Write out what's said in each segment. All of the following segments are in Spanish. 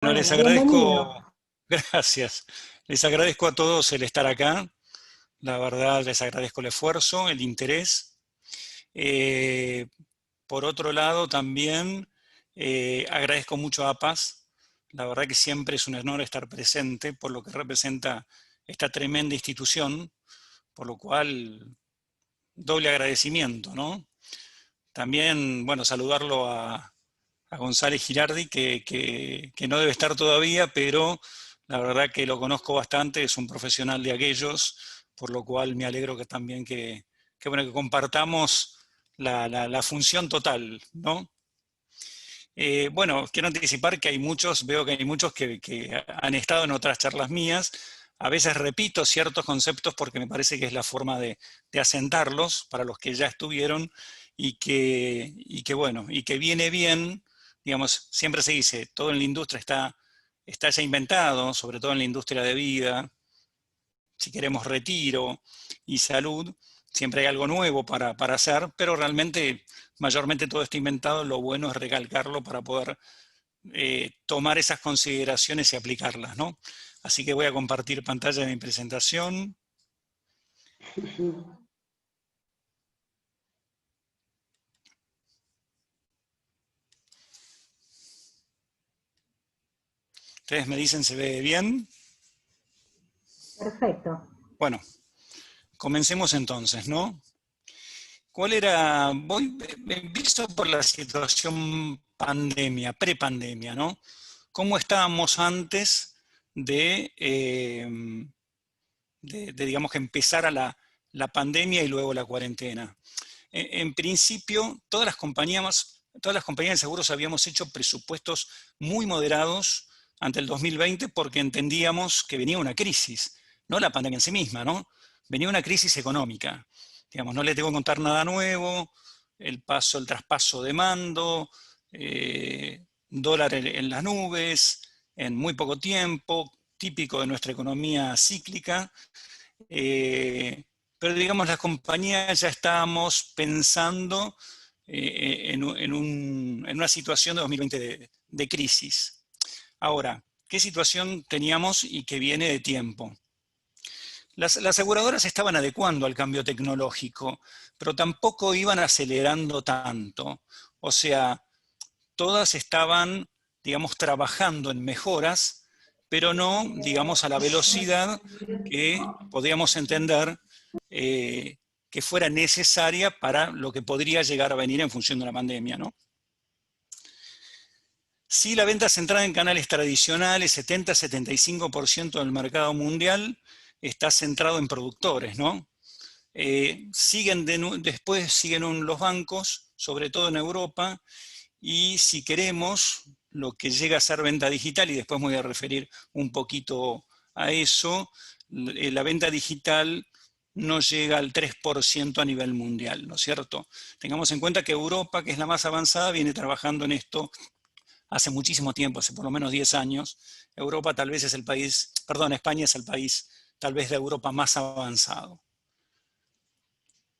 Bueno, les Bueno, agradezco, bienvenido. gracias, les agradezco a todos el estar acá, la verdad les agradezco el esfuerzo, el interés. Eh, por otro lado, también agradezco mucho a APAS, la verdad que siempre es un honor estar presente por lo que representa esta tremenda institución, por lo cual doble agradecimiento, ¿no? También, bueno, saludarlo a González Girardi, que no debe estar todavía, pero la verdad que lo conozco bastante, es un profesional de aquellos, por lo cual me alegro que también bueno, que compartamos la función total, ¿no? Bueno, quiero anticipar que hay muchos, veo que hay muchos que han estado en otras charlas mías. A veces repito ciertos conceptos porque me parece que es la forma de asentarlos para los que ya estuvieron bueno, y que viene bien, digamos, siempre se dice, todo en la industria está ya inventado, sobre todo en la industria de vida, si queremos retiro y salud, siempre hay algo nuevo para hacer, pero realmente, mayormente todo está inventado, lo bueno es recalcarlo para poder tomar esas consideraciones y aplicarlas, ¿no? Así que voy a compartir pantalla de mi presentación. Ustedes me dicen, ¿se ve bien? Perfecto. Bueno, comencemos entonces, ¿no? ¿Cuál era? Visto por la situación pandemia, prepandemia, ¿no? ¿Cómo estábamos antes digamos, que empezara la pandemia y luego la cuarentena? En principio, todas las compañías de seguros habíamos hecho presupuestos muy moderados ante el 2020 porque entendíamos que venía una crisis, no la pandemia en sí misma, ¿no? Venía una crisis económica. Digamos, no les tengo que contar nada nuevo, el traspaso de mando, dólar en las nubes, en muy poco tiempo, típico de nuestra economía cíclica. Eh, pero digamos, las compañías ya estábamos pensando en una situación de 2020 de crisis. Ahora, ¿qué situación teníamos y que viene de tiempo? Las aseguradoras estaban adecuando al cambio tecnológico, pero tampoco iban acelerando tanto. O sea, todas estaban, digamos, trabajando en mejoras, pero no, digamos, a la velocidad que podíamos entender eh, que fuera necesaria para lo que podría llegar a venir en función de la pandemia, ¿no? Si la venta centrada en canales tradicionales, 70-75% del mercado mundial está centrado en productores, ¿no? Después siguen los bancos, sobre todo en Europa, y si queremos lo que llega a ser venta digital, y después me voy a referir un poquito a eso, la venta digital no llega al 3% a nivel mundial, ¿no es cierto? Tengamos en cuenta que Europa, que es la más avanzada, viene trabajando en esto hace muchísimo tiempo, hace por lo menos 10 años. Europa tal vez es el país, perdón, España es el país tal vez de Europa más avanzado.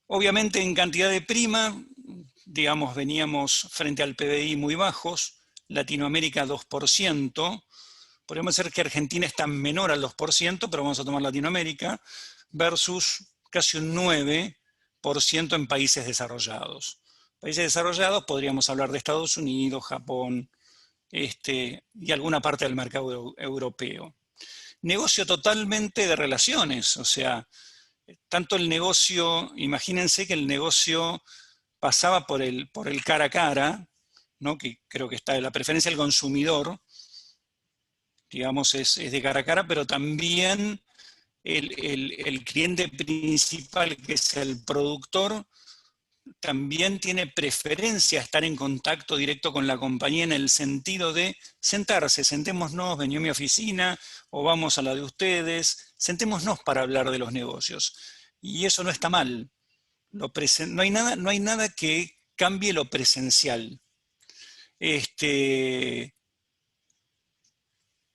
Obviamente en cantidad de prima, digamos, veníamos frente al PBI muy bajos, Latinoamérica 2%, podríamos decir que Argentina está menor al 2%, pero vamos a tomar Latinoamérica, versus casi un 9% en países desarrollados. Países desarrollados podríamos hablar de Estados Unidos, Japón, y alguna parte del mercado europeo. Negocio totalmente de relaciones, o sea, tanto el negocio, imagínense que el negocio pasaba por el cara a cara, ¿no? Que creo que está la preferencia del consumidor, digamos, es de cara a cara, pero también el cliente principal, que es el productor, también tiene preferencia a estar en contacto directo con la compañía en el sentido de sentarse, sentémonos, vení a mi oficina o vamos a la de ustedes, sentémonos para hablar de los negocios. Y eso no está mal. No hay nada que cambie lo presencial. Este,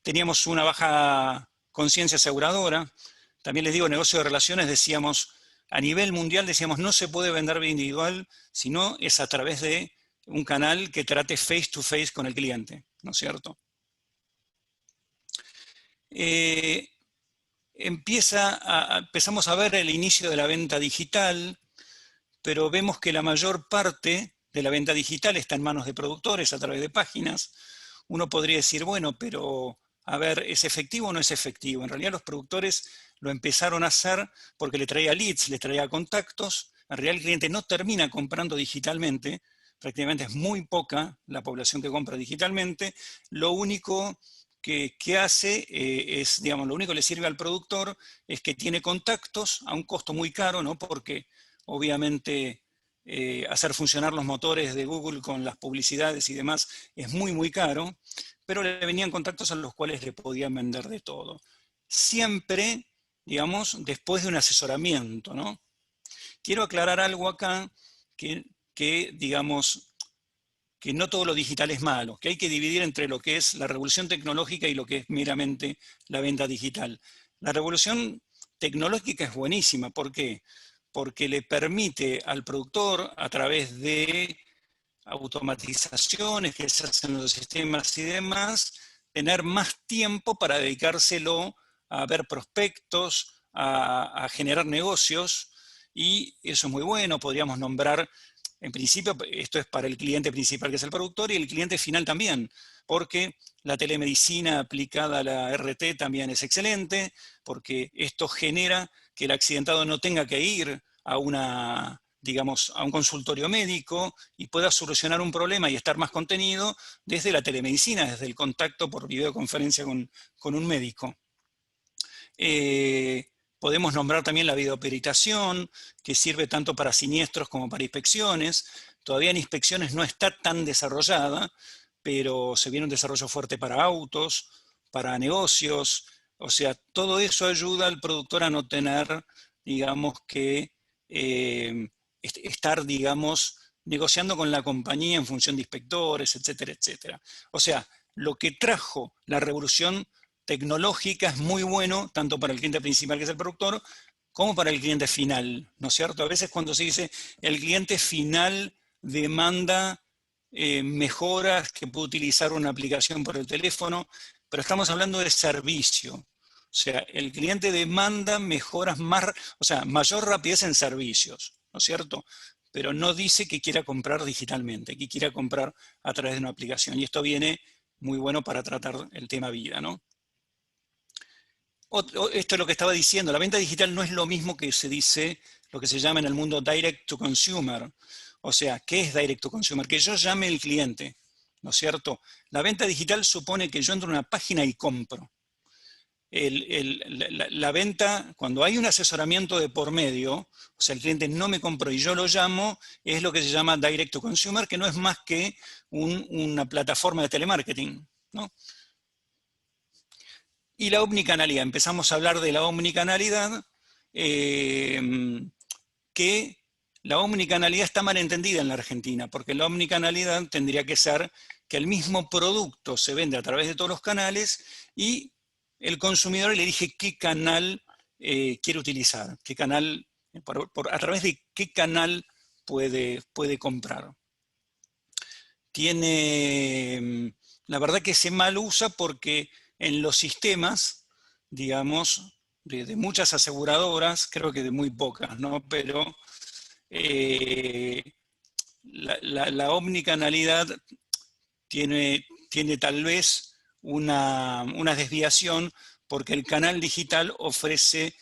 Teníamos una baja conciencia aseguradora. También les digo, negocio de relaciones, decíamos, a nivel mundial decíamos, no se puede vender vía individual, sino es a través de un canal que trate face to face con el cliente, ¿no es cierto? eh, empezamos a ver el inicio de la venta digital, pero vemos que la mayor parte de la venta digital está en manos de productores a través de páginas. Uno podría decir, bueno, pero a ver, ¿es efectivo o no es efectivo? En realidad los productores lo empezaron a hacer porque le traía leads, le traía contactos. En realidad el cliente no termina comprando digitalmente, prácticamente es muy poca la población que compra digitalmente. Lo único que hace es, digamos, lo único que le sirve al productor es que tiene contactos a un costo muy caro, ¿no? Porque obviamente hacer funcionar los motores de Google con las publicidades y demás es muy, muy caro, pero le venían contactos a los cuales le podían vender de todo. Siempre, digamos, después de un asesoramiento, ¿no? Quiero aclarar algo acá digamos, que no todo lo digital es malo, que hay que dividir entre lo que es la revolución tecnológica y lo que es meramente la venta digital. La revolución tecnológica es buenísima, ¿por qué? Porque le permite al productor, a través de automatizaciones que se hacen en los sistemas y demás, tener más tiempo para dedicárselo a ver prospectos, a generar negocios, y eso es muy bueno. Podríamos nombrar, en principio, esto es para el cliente principal, que es el productor, y el cliente final también, porque la telemedicina aplicada a la RT también es excelente, porque esto genera que el accidentado no tenga que ir a una, digamos, a un consultorio médico y pueda solucionar un problema y estar más contenido desde la telemedicina, desde el contacto por videoconferencia con un médico. Podemos nombrar también la videoperitación, que sirve tanto para siniestros como para inspecciones. Todavía en inspecciones no está tan desarrollada, pero se viene un desarrollo fuerte para autos, para negocios. O sea, todo eso ayuda al productor a no tener, digamos, que estar, digamos, negociando con la compañía en función de inspectores, etcétera, etcétera. O sea, lo que trajo la revolución tecnológica es muy bueno, tanto para el cliente principal, que es el productor, como para el cliente final, ¿no es cierto? A veces cuando se dice el cliente final demanda mejoras que puede utilizar una aplicación por el teléfono, pero estamos hablando de servicio. O sea, el cliente demanda mejoras más, o sea, mayor rapidez en servicios, ¿no es cierto? Pero no dice que quiera comprar digitalmente, que quiera comprar a través de una aplicación. Y esto viene muy bueno para tratar el tema vida, ¿no? Esto es lo que estaba diciendo, la venta digital no es lo mismo que se dice, lo que se llama en el mundo direct to consumer. O sea, ¿qué es direct to consumer? Que yo llame al cliente, ¿no es cierto? La venta digital supone que yo entro a una página y compro. La venta, cuando hay un asesoramiento de por medio, o sea, el cliente no me compró y yo lo llamo, es lo que se llama direct to consumer, que no es más que una plataforma de telemarketing, ¿no? Y la omnicanalidad, empezamos a hablar de la omnicanalidad, que la omnicanalidad está mal entendida en la Argentina, porque la omnicanalidad tendría que ser que el mismo producto se vende a través de todos los canales y el consumidor le elige qué canal quiere utilizar, qué canal, a través de qué canal puede comprar. La verdad que se mal usa porque en los sistemas, digamos, de muchas aseguradoras, creo que de muy pocas, ¿no? Pero eh, la omnicanalidad tiene tal vez una desviación porque el canal digital ofrece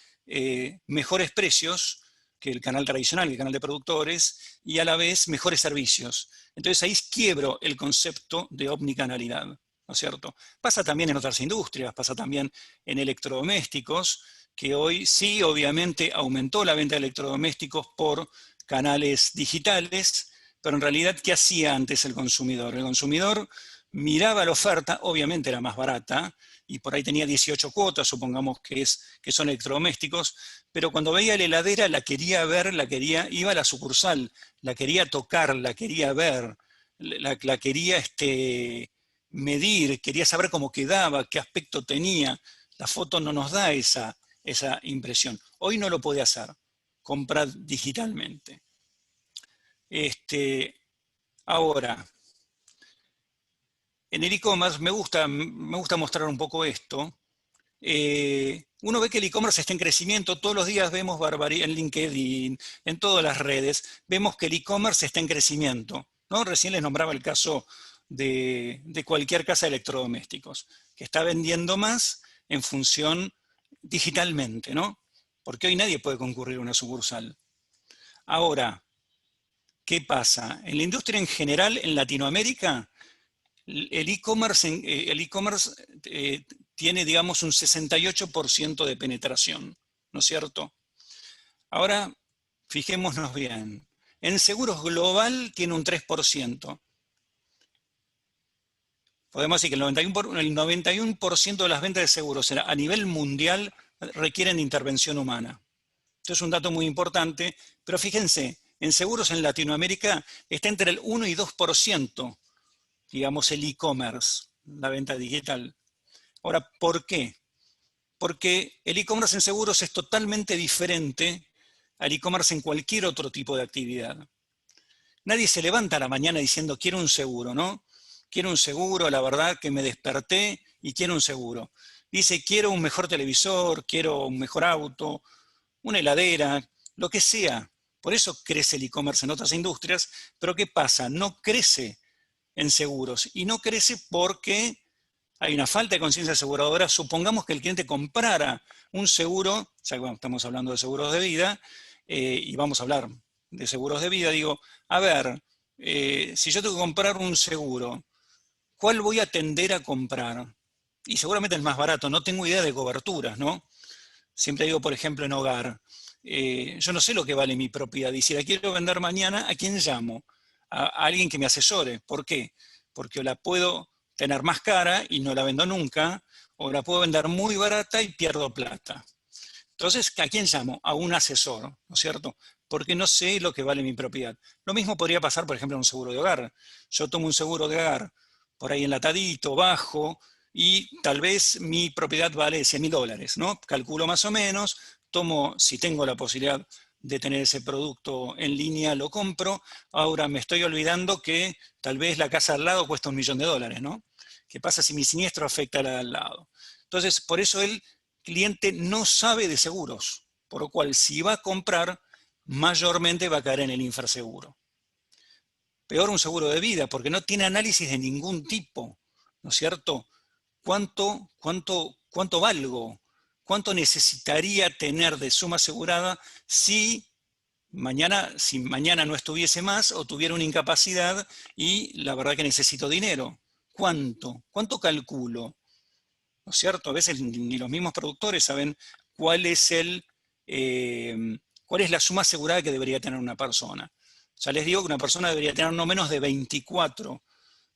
mejores precios que el canal tradicional, que el canal de productores, y a la vez mejores servicios. Entonces ahí quiebro el concepto de omnicanalidad, ¿no es cierto? Pasa también en otras industrias, pasa también en electrodomésticos, que hoy sí, obviamente, aumentó la venta de electrodomésticos por canales digitales, pero en realidad, ¿qué hacía antes el consumidor? El consumidor miraba la oferta, obviamente era más barata, y por ahí tenía 18 cuotas, supongamos que son electrodomésticos, pero cuando veía la heladera la quería ver, iba a la sucursal, la quería tocar, la quería ver, la quería medir, quería saber cómo quedaba, qué aspecto tenía. La foto no nos da esa impresión. Hoy no lo puede hacer, comprar digitalmente. Ahora, en el e-commerce me gusta mostrar un poco esto. uno ve que el e-commerce está en crecimiento, todos los días vemos barbaridad en LinkedIn, en todas las redes, vemos que el e-commerce está en crecimiento, ¿no? Recién les nombraba el caso de cualquier casa de electrodomésticos, que está vendiendo más en función digitalmente, ¿no? Porque hoy nadie puede concurrir a una sucursal. Ahora, ¿qué pasa? En la industria en general, en Latinoamérica, el e-commerce tiene, digamos, un 68% de penetración, ¿no es cierto? Ahora, fijémonos bien. En seguros global tiene un 3%. Podemos decir que el 91% de las ventas de seguros a nivel mundial requieren intervención humana. Esto es un dato muy importante, pero fíjense, en seguros en Latinoamérica está entre el 1 y 2%, digamos, el e-commerce, la venta digital. Ahora, ¿por qué? Porque el e-commerce en seguros es totalmente diferente al e-commerce en cualquier otro tipo de actividad. Nadie se levanta a la mañana diciendo quiero un seguro, ¿no? Quiero un seguro, la verdad que me desperté y quiero un seguro. Dice quiero un mejor televisor, quiero un mejor auto, una heladera, lo que sea. Por eso crece el e-commerce en otras industrias, pero ¿qué pasa? No crece en seguros y no crece porque hay una falta de conciencia aseguradora. Supongamos que el cliente comprara un seguro, ya que estamos hablando de seguros de vida, y vamos a hablar de seguros de vida, digo, a ver, si yo tengo que comprar un seguro, ¿cuál voy a tender a comprar? Y seguramente el más barato, no tengo idea de coberturas, ¿no? Siempre digo, por ejemplo, en hogar, yo no sé lo que vale mi propiedad y si la quiero vender mañana, ¿a quién llamo? A alguien que me asesore. ¿Por qué? Porque la puedo tener más cara y no la vendo nunca, o la puedo vender muy barata y pierdo plata. Entonces, ¿a quién llamo? A un asesor, ¿no es cierto? Porque no sé lo que vale mi propiedad. Lo mismo podría pasar, por ejemplo, en un seguro de hogar. Yo tomo un seguro de hogar por ahí enlatadito, bajo, y tal vez mi propiedad vale $100.000, ¿no? Calculo más o menos, tomo, si tengo la posibilidad de tener ese producto en línea, lo compro. Ahora me estoy olvidando que tal vez la casa al lado cuesta $1.000.000, ¿no? ¿Qué pasa si mi siniestro afecta a la de al lado? Entonces, por eso el cliente no sabe de seguros, por lo cual si va a comprar, mayormente va a caer en el infraseguro. Peor un seguro de vida, porque no tiene análisis de ningún tipo, ¿no es cierto? ¿Cuánto valgo? ¿Cuánto necesitaría tener de suma asegurada si mañana no estuviese más o tuviera una incapacidad y la verdad que necesito dinero? ¿Cuánto? ¿Cuánto calculo? ¿No es cierto? A veces ni los mismos productores saben cuál es eh, cuál es la suma asegurada que debería tener una persona. Ya les digo que una persona debería tener no menos de 24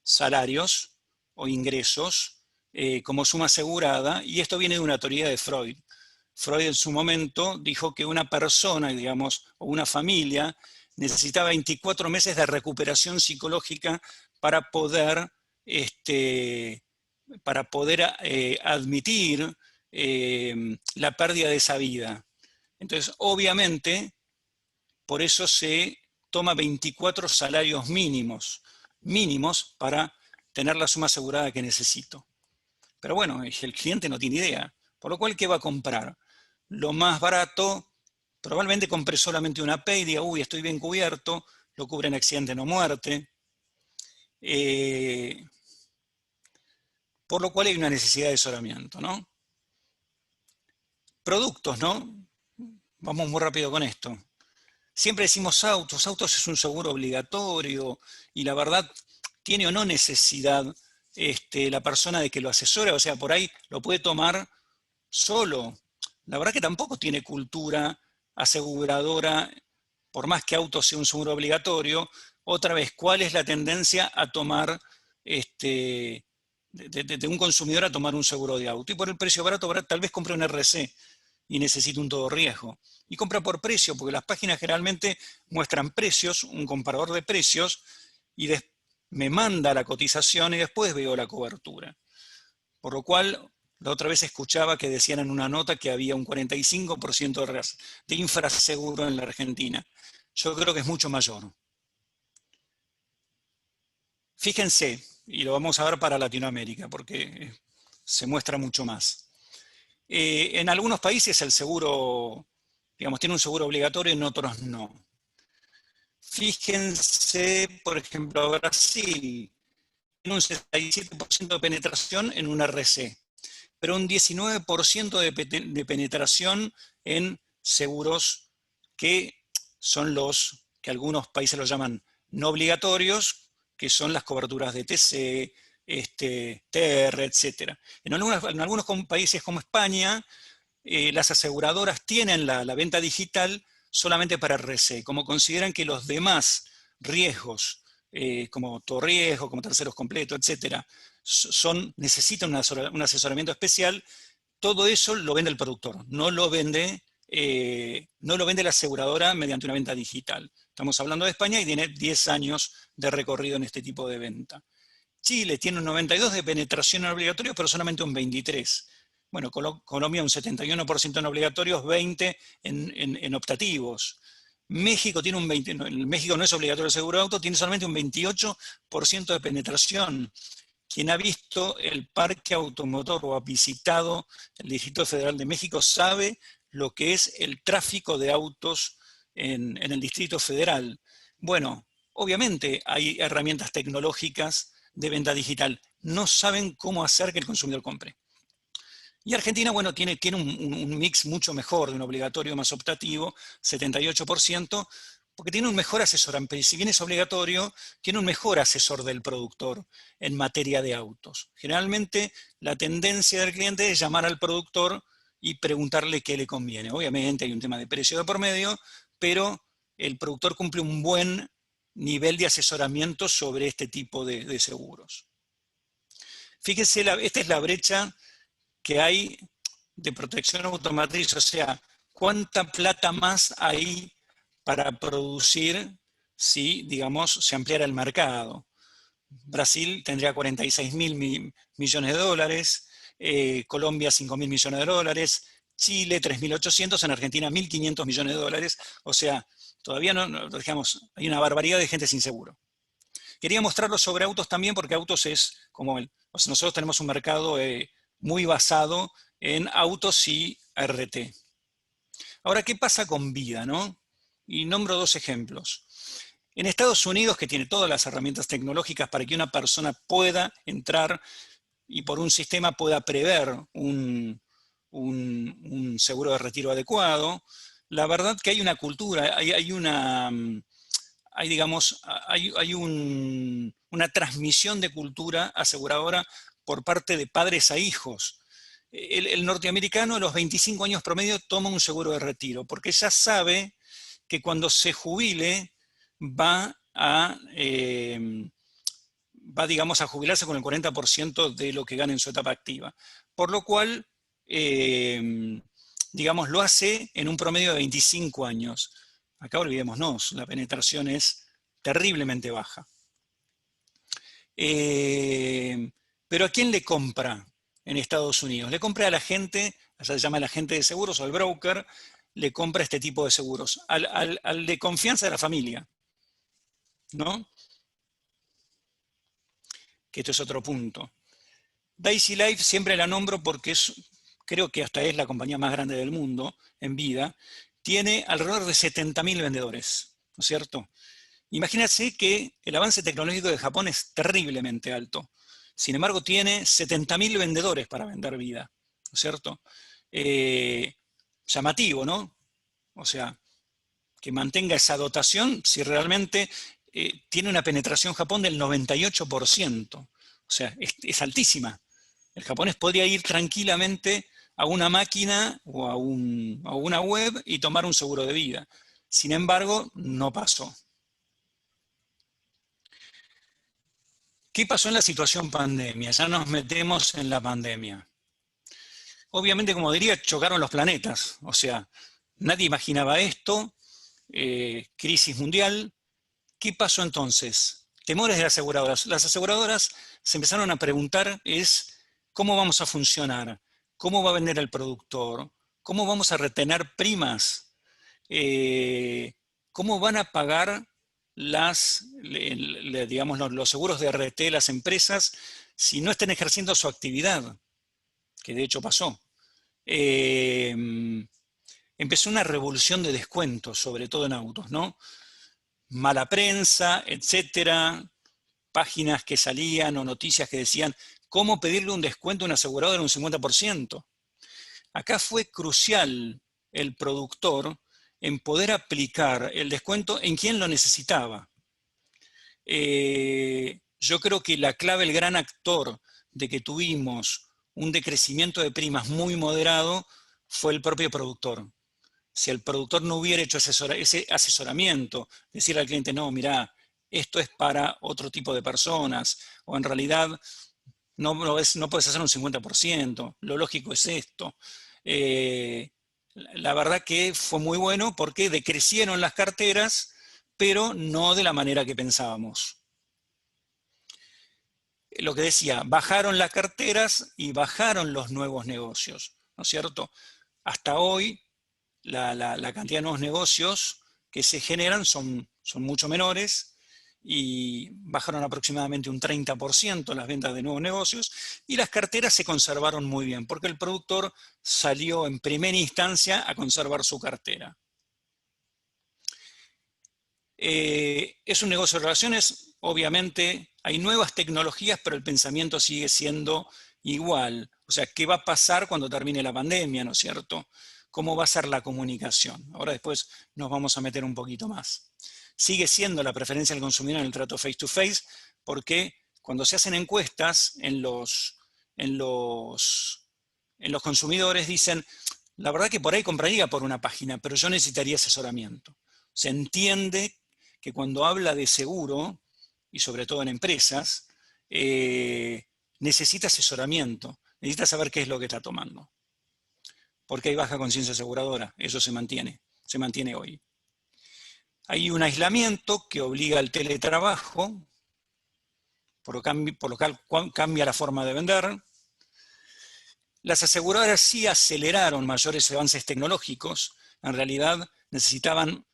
salarios o ingresos como suma asegurada, y esto viene de una teoría de Freud. Freud en su momento dijo que una persona, digamos, o una familia, necesitaba 24 meses de recuperación psicológica para poder, este, admitir la pérdida de esa vida. Entonces, obviamente, por eso se toma 24 salarios mínimos para tener la suma asegurada que necesito. Pero bueno, el cliente no tiene idea. Por lo cual, ¿qué va a comprar? Lo más barato, probablemente compre solamente una P y diga, uy, estoy bien cubierto, lo cubre en accidente, no muerte. Por lo cual hay una necesidad de asesoramiento, ¿no? Productos, ¿no? Vamos muy rápido con esto. Siempre decimos autos es un seguro obligatorio y la verdad, tiene o no necesidad la persona de que lo asesore, o sea, por ahí lo puede tomar solo. La verdad que tampoco tiene cultura aseguradora, por más que auto sea un seguro obligatorio. Otra vez, ¿cuál es la tendencia a tomar de un consumidor a tomar un seguro de auto? Y por el precio barato, tal vez compre un RC y necesita un todo riesgo. Y compra por precio, porque las páginas generalmente muestran precios, un comparador de precios, y me manda la cotización y después veo la cobertura. Por lo cual, la otra vez escuchaba que decían en una nota que había un 45% de infraseguro en la Argentina. Yo creo que es mucho mayor. Fíjense, y lo vamos a ver para Latinoamérica, porque se muestra mucho más. En algunos países el seguro, digamos, tiene un seguro obligatorio, en otros no. Fíjense, por ejemplo, Brasil tiene un 67% de penetración en un RC, pero un 19% de penetración en seguros que son los que algunos países los llaman no obligatorios, que son las coberturas de TC, TR, etc. En algunos países como España, las aseguradoras tienen la venta digital solamente para RC, como consideran que los demás riesgos, como todo riesgo, como terceros completos, etcétera, necesitan un asesoramiento especial. Todo eso lo vende el productor, no lo vende la aseguradora mediante una venta digital. Estamos hablando de España y tiene 10 años de recorrido en este tipo de venta. Chile tiene un 92% de penetración en obligatorios, pero solamente un 23%. Bueno, Colombia un 71% en obligatorios, 20% en optativos. México tiene un 20%, México no es obligatorio el seguro de auto, tiene solamente un 28% de penetración. Quien ha visto el parque automotor o ha visitado el Distrito Federal de México sabe lo que es el tráfico de autos en el Distrito Federal. Bueno, obviamente hay herramientas tecnológicas de venta digital. No saben cómo hacer que el consumidor compre. Y Argentina, bueno, tiene un mix mucho mejor de un obligatorio más optativo, 78%, porque tiene un mejor asesoramiento. Si bien es obligatorio, tiene un mejor asesor del productor en materia de autos. Generalmente, la tendencia del cliente es llamar al productor y preguntarle qué le conviene. Obviamente hay un tema de precio de por medio, pero el productor cumple un buen nivel de asesoramiento sobre este tipo de seguros. Fíjese, esta es la brecha que hay de protección automotriz, o sea, cuánta plata más hay para producir si, digamos, se ampliara el mercado. Brasil tendría 46.000 millones de dólares, Colombia 5.000 millones de dólares, Chile 3.800, en Argentina 1.500 millones de dólares, o sea, todavía digamos, hay una barbaridad de gente sin seguro. Quería mostrarlo sobre autos también porque autos es como o sea, nosotros tenemos un mercado muy basado en autos y RT. Ahora, ¿qué pasa con vida, no? Y nombro dos ejemplos. En Estados Unidos, que tiene todas las herramientas tecnológicas para que una persona pueda entrar y por un sistema pueda prever un seguro de retiro adecuado, la verdad que hay una cultura, digamos, hay una transmisión de cultura aseguradora por parte de padres a hijos. El norteamericano a los 25 años promedio toma un seguro de retiro, porque ya sabe que cuando se jubile digamos, a jubilarse con el 40% de lo que gana en su etapa activa. Por lo cual, digamos, lo hace en un promedio de 25 años. Acá olvidémonos, la penetración es terriblemente baja. Pero ¿a quién le compra en Estados Unidos? Le compra a la gente, allá se llama el agente de seguros o el broker, le compra este tipo de seguros, al de confianza de la familia, ¿no? Que esto es otro punto. Daisy Life siempre la nombro porque creo que hasta es la compañía más grande del mundo en vida. Tiene alrededor de 70.000 vendedores, ¿no es cierto? Imagínense que el avance tecnológico de Japón es terriblemente alto. Sin embargo, tiene 70.000 vendedores para vender vida, ¿no es cierto? Llamativo, ¿no? O sea, que mantenga esa dotación si realmente tiene una penetración Japón del 98%. O sea, es altísima. El japonés podría ir tranquilamente a una máquina o a una web y tomar un seguro de vida. Sin embargo, no pasó. ¿Qué pasó en la situación pandemia? Ya nos metemos en la pandemia. Obviamente, como diría, chocaron los planetas. O sea, nadie imaginaba esto, crisis mundial. ¿Qué pasó entonces? Temores de las aseguradoras. Las aseguradoras se empezaron a preguntar ¿cómo vamos a funcionar? ¿Cómo va a vender el productor? ¿Cómo vamos a retener primas? ¿Cómo van a pagar digamos, los seguros de RT, las empresas, si no estén ejerciendo su actividad? Que de hecho pasó. empezó una revolución de descuentos, sobre todo en autos, ¿no? Mala prensa, etcétera, páginas que salían o noticias que decían cómo pedirle un descuento a un asegurador en un 50%. Acá fue crucial el productor en poder aplicar el descuento en quien lo necesitaba. Yo creo que la clave, el gran actor de que tuvimos un decrecimiento de primas muy moderado fue el propio productor. Si el productor no hubiera hecho ese asesoramiento, decirle al cliente, no, mira, esto es para otro tipo de personas, o en realidad no puedes hacer un 50%, lo lógico es esto. La verdad que fue muy bueno porque decrecieron las carteras, pero no de la manera que pensábamos. Lo que decía, bajaron las carteras y bajaron los nuevos negocios, ¿no es cierto? Hasta hoy, la cantidad de nuevos negocios que se generan son mucho menores y bajaron aproximadamente un 30% las ventas de nuevos negocios y las carteras se conservaron muy bien porque el productor salió en primera instancia a conservar su cartera. Es un negocio de relaciones, obviamente hay nuevas tecnologías, pero el pensamiento sigue siendo igual. O sea, ¿qué va a pasar cuando termine la pandemia, no es cierto? ¿Cómo va a ser la comunicación? Ahora después nos vamos a meter un poquito más. Sigue siendo la preferencia del consumidor en el trato face to face, porque cuando se hacen encuestas en los consumidores dicen, la verdad que por ahí compraría por una página, pero yo necesitaría asesoramiento. Se entiende que cuando habla de seguro, y sobre todo en empresas, necesita asesoramiento, necesita saber qué es lo que está tomando. Porque hay baja conciencia aseguradora, eso se mantiene hoy. Hay un aislamiento que obliga al teletrabajo, por lo cual cambia la forma de vender. Las aseguradoras sí aceleraron mayores avances tecnológicos, en realidad necesitaban,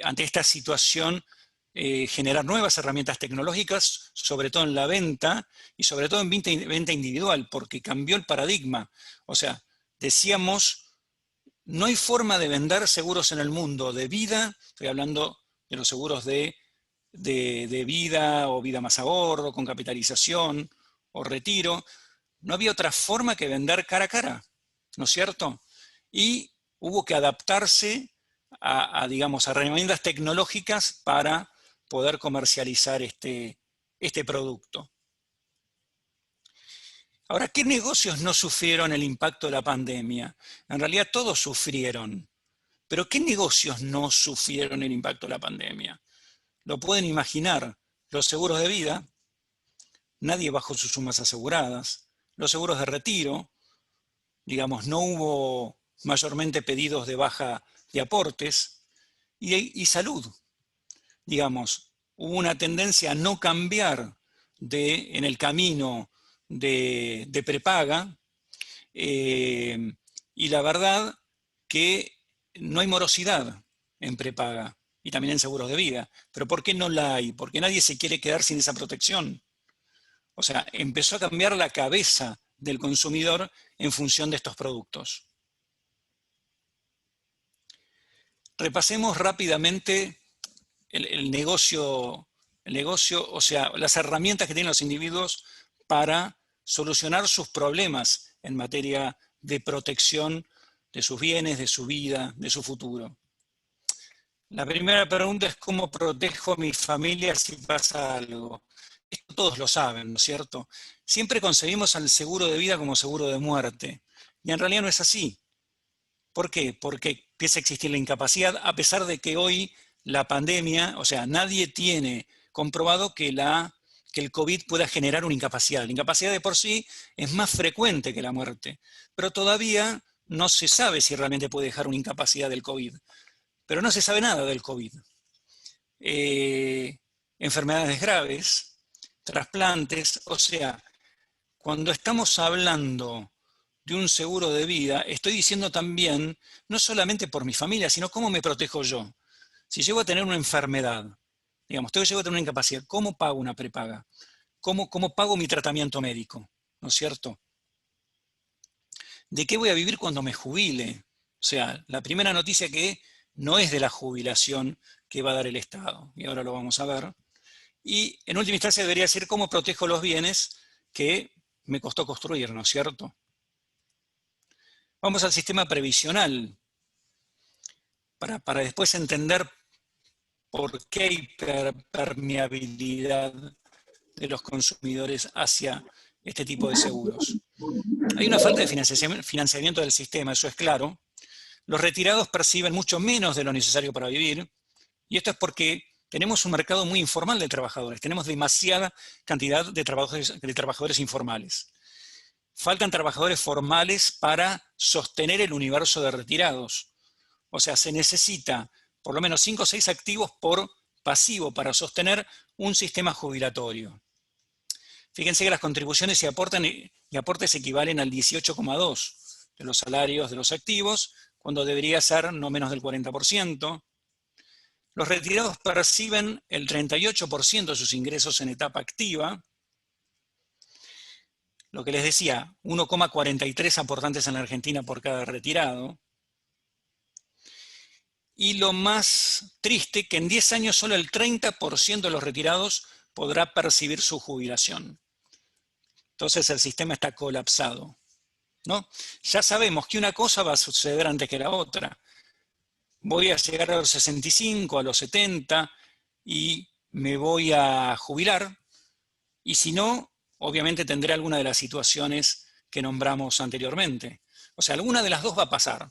ante esta situación, generar nuevas herramientas tecnológicas, sobre todo en la venta y sobre todo en venta individual, porque cambió el paradigma. O sea, decíamos, no hay forma de vender seguros en el mundo de vida, estoy hablando de los seguros de vida o vida más ahorro, con capitalización o retiro. No había otra forma que vender cara a cara, ¿no es cierto? Y hubo que adaptarse digamos, a herramientas tecnológicas para poder comercializar este producto. Ahora, ¿qué negocios no sufrieron el impacto de la pandemia? En realidad todos sufrieron, pero ¿qué negocios no sufrieron el impacto de la pandemia? Lo pueden imaginar, los seguros de vida, nadie bajó sus sumas aseguradas, los seguros de retiro, digamos, no hubo mayormente pedidos de baja de aportes, y salud, digamos, hubo una tendencia a no cambiar en el camino de prepaga, y la verdad que no hay morosidad en prepaga y también en seguros de vida. Pero ¿por qué no la hay? Porque nadie se quiere quedar sin esa protección. O sea, empezó a cambiar la cabeza del consumidor en función de estos productos. Repasemos rápidamente el negocio, o sea, las herramientas que tienen los individuos para solucionar sus problemas en materia de protección de sus bienes, de su vida, de su futuro. La primera pregunta es ¿cómo protejo a mi familia si pasa algo? Esto todos lo saben, ¿no es cierto? Siempre concebimos al seguro de vida como seguro de muerte, y en realidad no es así. ¿Por qué? Porque empieza a existir la incapacidad, a pesar de que hoy la pandemia, o sea, nadie tiene comprobado que el COVID pueda generar una incapacidad. La incapacidad de por sí es más frecuente que la muerte, pero todavía no se sabe si realmente puede dejar una incapacidad del COVID. Pero no se sabe nada del COVID. Enfermedades graves, trasplantes, o sea, cuando estamos hablando de un seguro de vida, estoy diciendo también, no solamente por mi familia, sino cómo me protejo yo. Si llego a tener una enfermedad, digamos, llego a tener una incapacidad, ¿cómo pago una prepaga? ¿Cómo pago mi tratamiento médico? ¿No es cierto? ¿de qué voy a vivir cuando me jubile? O sea, la primera noticia que no es de la jubilación que va a dar el Estado, y ahora lo vamos a ver. Y en última instancia debería decir cómo protejo los bienes que me costó construir, ¿no es cierto? Vamos al sistema previsional, para después entender por qué hay permeabilidad de los consumidores hacia este tipo de seguros. Hay una falta de financiamiento del sistema, eso es claro. Los retirados perciben mucho menos de lo necesario para vivir, y esto es porque tenemos un mercado muy informal de trabajadores, tenemos demasiada cantidad de trabajadores informales. Faltan trabajadores formales para sostener el universo de retirados. O sea, se necesita por lo menos 5 o 6 activos por pasivo para sostener un sistema jubilatorio. Fíjense que las contribuciones y aportes equivalen al 18,2% de los salarios de los activos, cuando debería ser no menos del 40%. Los retirados perciben el 38% de sus ingresos en etapa activa. Lo que les decía, 1,43 aportantes en la Argentina por cada retirado. Y lo más triste, que en 10 años solo el 30% de los retirados podrá percibir su jubilación. Entonces el sistema está colapsado, ¿no? Ya sabemos que una cosa va a suceder antes que la otra. Voy a llegar a los 65, a los 70 y me voy a jubilar. Y si no, obviamente tendré alguna de las situaciones que nombramos anteriormente. O sea, alguna de las dos va a pasar.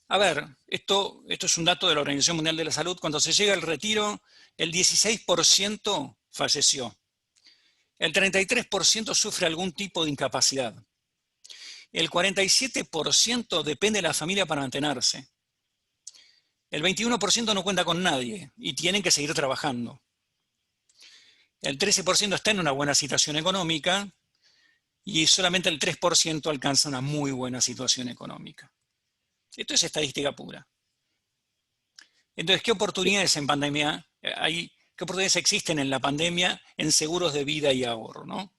A ver, esto es un dato de la Organización Mundial de la Salud. Cuando se llega al retiro, el 16% falleció. El 33% sufre algún tipo de incapacidad. El 47% depende de la familia para mantenerse. El 21% no cuenta con nadie y tienen que seguir trabajando. El 13% está en una buena situación económica y solamente el 3% alcanza una muy buena situación económica. Esto es estadística pura. Entonces, ¿qué oportunidades en pandemia hay? ¿Qué oportunidades existen en la pandemia en seguros de vida y ahorro, ¿no?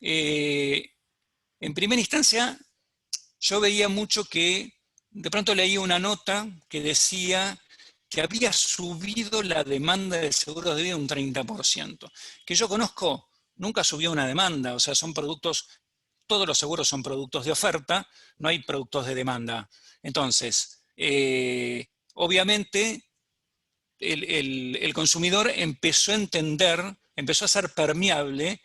En primera instancia, yo veía mucho que de pronto leí una nota que decía que había subido la demanda de seguros de vida un 30%. Que yo conozco, nunca subió una demanda, o sea, son productos, todos los seguros son productos de oferta, no hay productos de demanda. Entonces, obviamente, el consumidor empezó a entender, empezó a ser permeable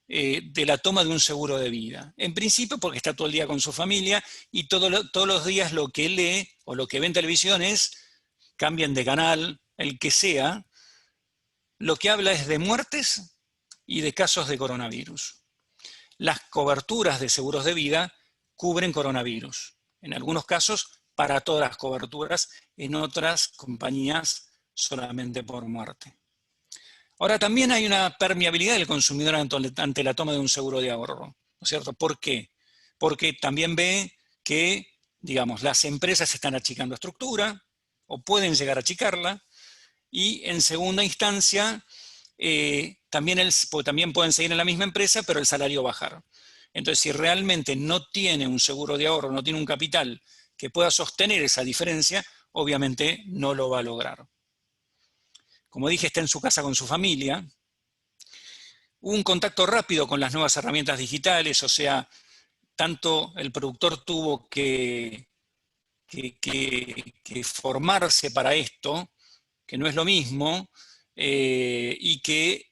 de la toma de un seguro de vida. En principio porque está todo el día con su familia y todos los días lo que lee o lo que ve en televisión es, cambien de canal, el que sea, lo que habla es de muertes y de casos de coronavirus. Las coberturas de seguros de vida cubren coronavirus. En algunos casos, para todas las coberturas, en otras compañías solamente por muerte. Ahora, también hay una permeabilidad del consumidor ante la toma de un seguro de ahorro, ¿no es cierto? ¿Por qué? Porque también ve que, digamos, las empresas están achicando estructura o pueden llegar a achicarla y en segunda instancia también pueden seguir en la misma empresa, pero el salario bajar. Entonces, si realmente no tiene un seguro de ahorro, no tiene un capital que pueda sostener esa diferencia, obviamente no lo va a lograr. Como dije, está en su casa con su familia. Hubo un contacto rápido con las nuevas herramientas digitales, o sea, tanto el productor tuvo que formarse para esto, que no es lo mismo, y que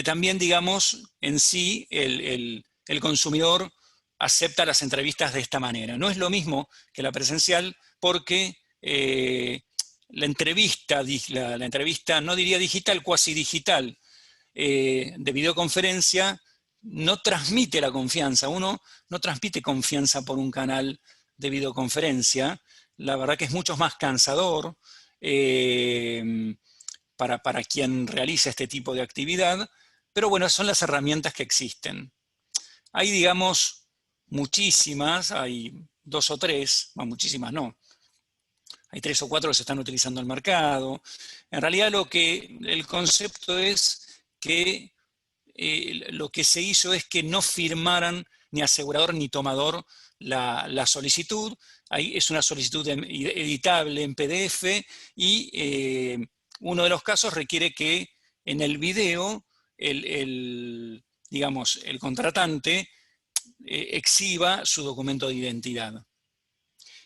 también, digamos, en sí el consumidor acepta las entrevistas de esta manera. No es lo mismo que la presencial porque la entrevista, no diría digital, cuasi digital, de videoconferencia, no transmite la confianza. Uno no transmite confianza por un canal de videoconferencia. La verdad que es mucho más cansador para quien realiza este tipo de actividad, pero bueno, son las herramientas que existen. Hay, digamos, muchísimas, hay 2 o 3, bueno, muchísimas no, hay 3 o 4 que se están utilizando en el mercado. En realidad el concepto es que lo que se hizo es que no firmaran ni asegurador ni tomador la solicitud. Ahí es una solicitud editable en PDF y uno de los casos requiere que en el video digamos, el contratante exhiba su documento de identidad.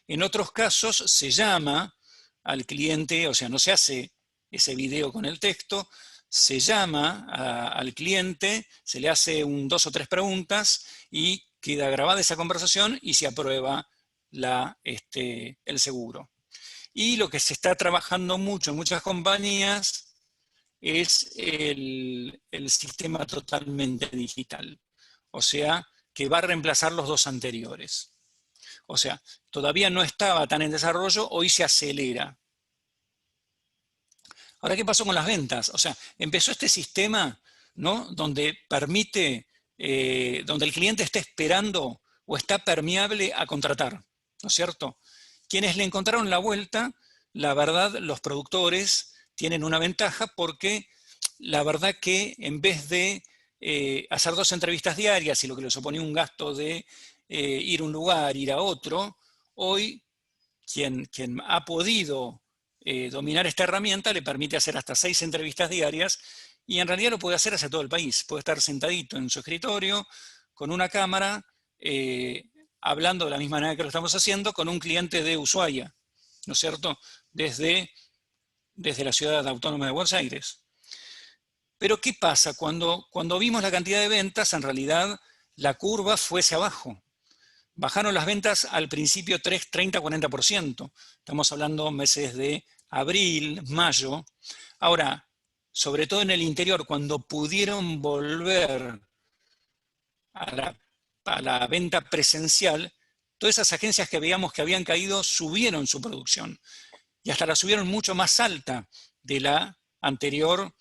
En otros casos se llama al cliente, o sea, no se hace ese video con el texto, se llama al cliente, se le hace 2 o 3 preguntas y queda grabada esa conversación y se aprueba el seguro. Y lo que se está trabajando mucho en muchas compañías es el sistema totalmente digital. O sea, que va a reemplazar los 2 anteriores. O sea, todavía no estaba tan en desarrollo, hoy se acelera. Ahora, ¿qué pasó con las ventas? O sea, empezó este sistema, ¿no? Donde permite, donde el cliente está esperando o está permeable a contratar, ¿no es cierto? Quienes le encontraron la vuelta, la verdad, los productores tienen una ventaja porque la verdad que en vez de hacer 2 entrevistas diarias y lo que les suponía un gasto de ir a un lugar, ir a otro, hoy quien ha podido dominar esta herramienta le permite hacer hasta 6 entrevistas diarias y en realidad lo puede hacer hacia todo el país. Puede estar sentadito en su escritorio con una cámara hablando de la misma manera que lo estamos haciendo con un cliente de Ushuaia, ¿no es cierto? Desde la ciudad autónoma de Buenos Aires. Pero ¿qué pasa? Cuando vimos la cantidad de ventas, en realidad la curva fue hacia abajo. Bajaron las ventas al principio 30-40%. Estamos hablando meses de abril, mayo. Ahora, sobre todo en el interior, cuando pudieron volver a la venta presencial, todas esas agencias que veíamos que habían caído subieron su producción. Y hasta la subieron mucho más alta de la anterior,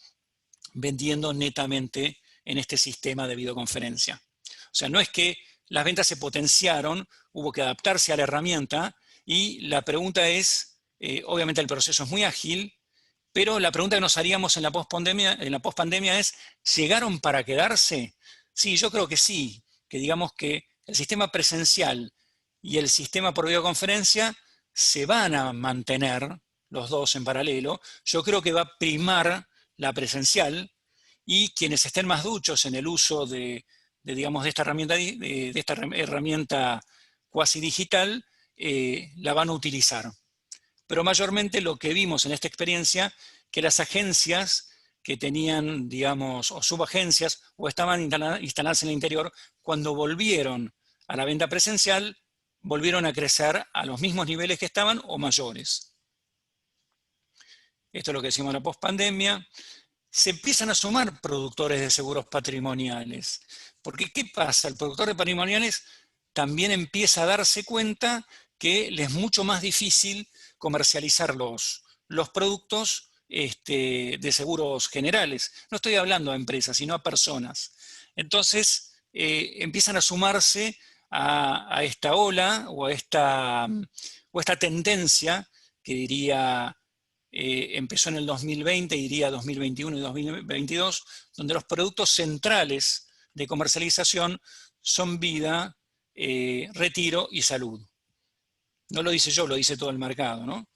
vendiendo netamente en este sistema de videoconferencia. O sea, no es que las ventas se potenciaron, hubo que adaptarse a la herramienta y la pregunta es, obviamente el proceso es muy ágil, pero la pregunta que nos haríamos en la pospandemia es, ¿llegaron para quedarse? Sí, yo creo que sí, que digamos que el sistema presencial y el sistema por videoconferencia se van a mantener los dos en paralelo. Yo creo que va a primar la presencial y quienes estén más duchos en el uso digamos, de esta herramienta cuasi digital, la van a utilizar. Pero mayormente lo que vimos en esta experiencia, que las agencias que tenían, digamos, o subagencias, o estaban instaladas en el interior, cuando volvieron a la venta presencial, volvieron a crecer a los mismos niveles que estaban o mayores. Esto es lo que decimos en la pospandemia. Se empiezan a sumar productores de seguros patrimoniales. Porque, ¿qué pasa? El productor de patrimoniales también empieza a darse cuenta que le es mucho más difícil comercializar los productos de seguros generales. No estoy hablando a empresas, sino a personas. Entonces, empiezan a sumarse a esta ola o a esta tendencia que diría empezó en el 2020, iría 2021 y 2022, donde los productos centrales de comercialización son vida, retiro y salud. No lo dice yo, lo dice todo el mercado, ¿no?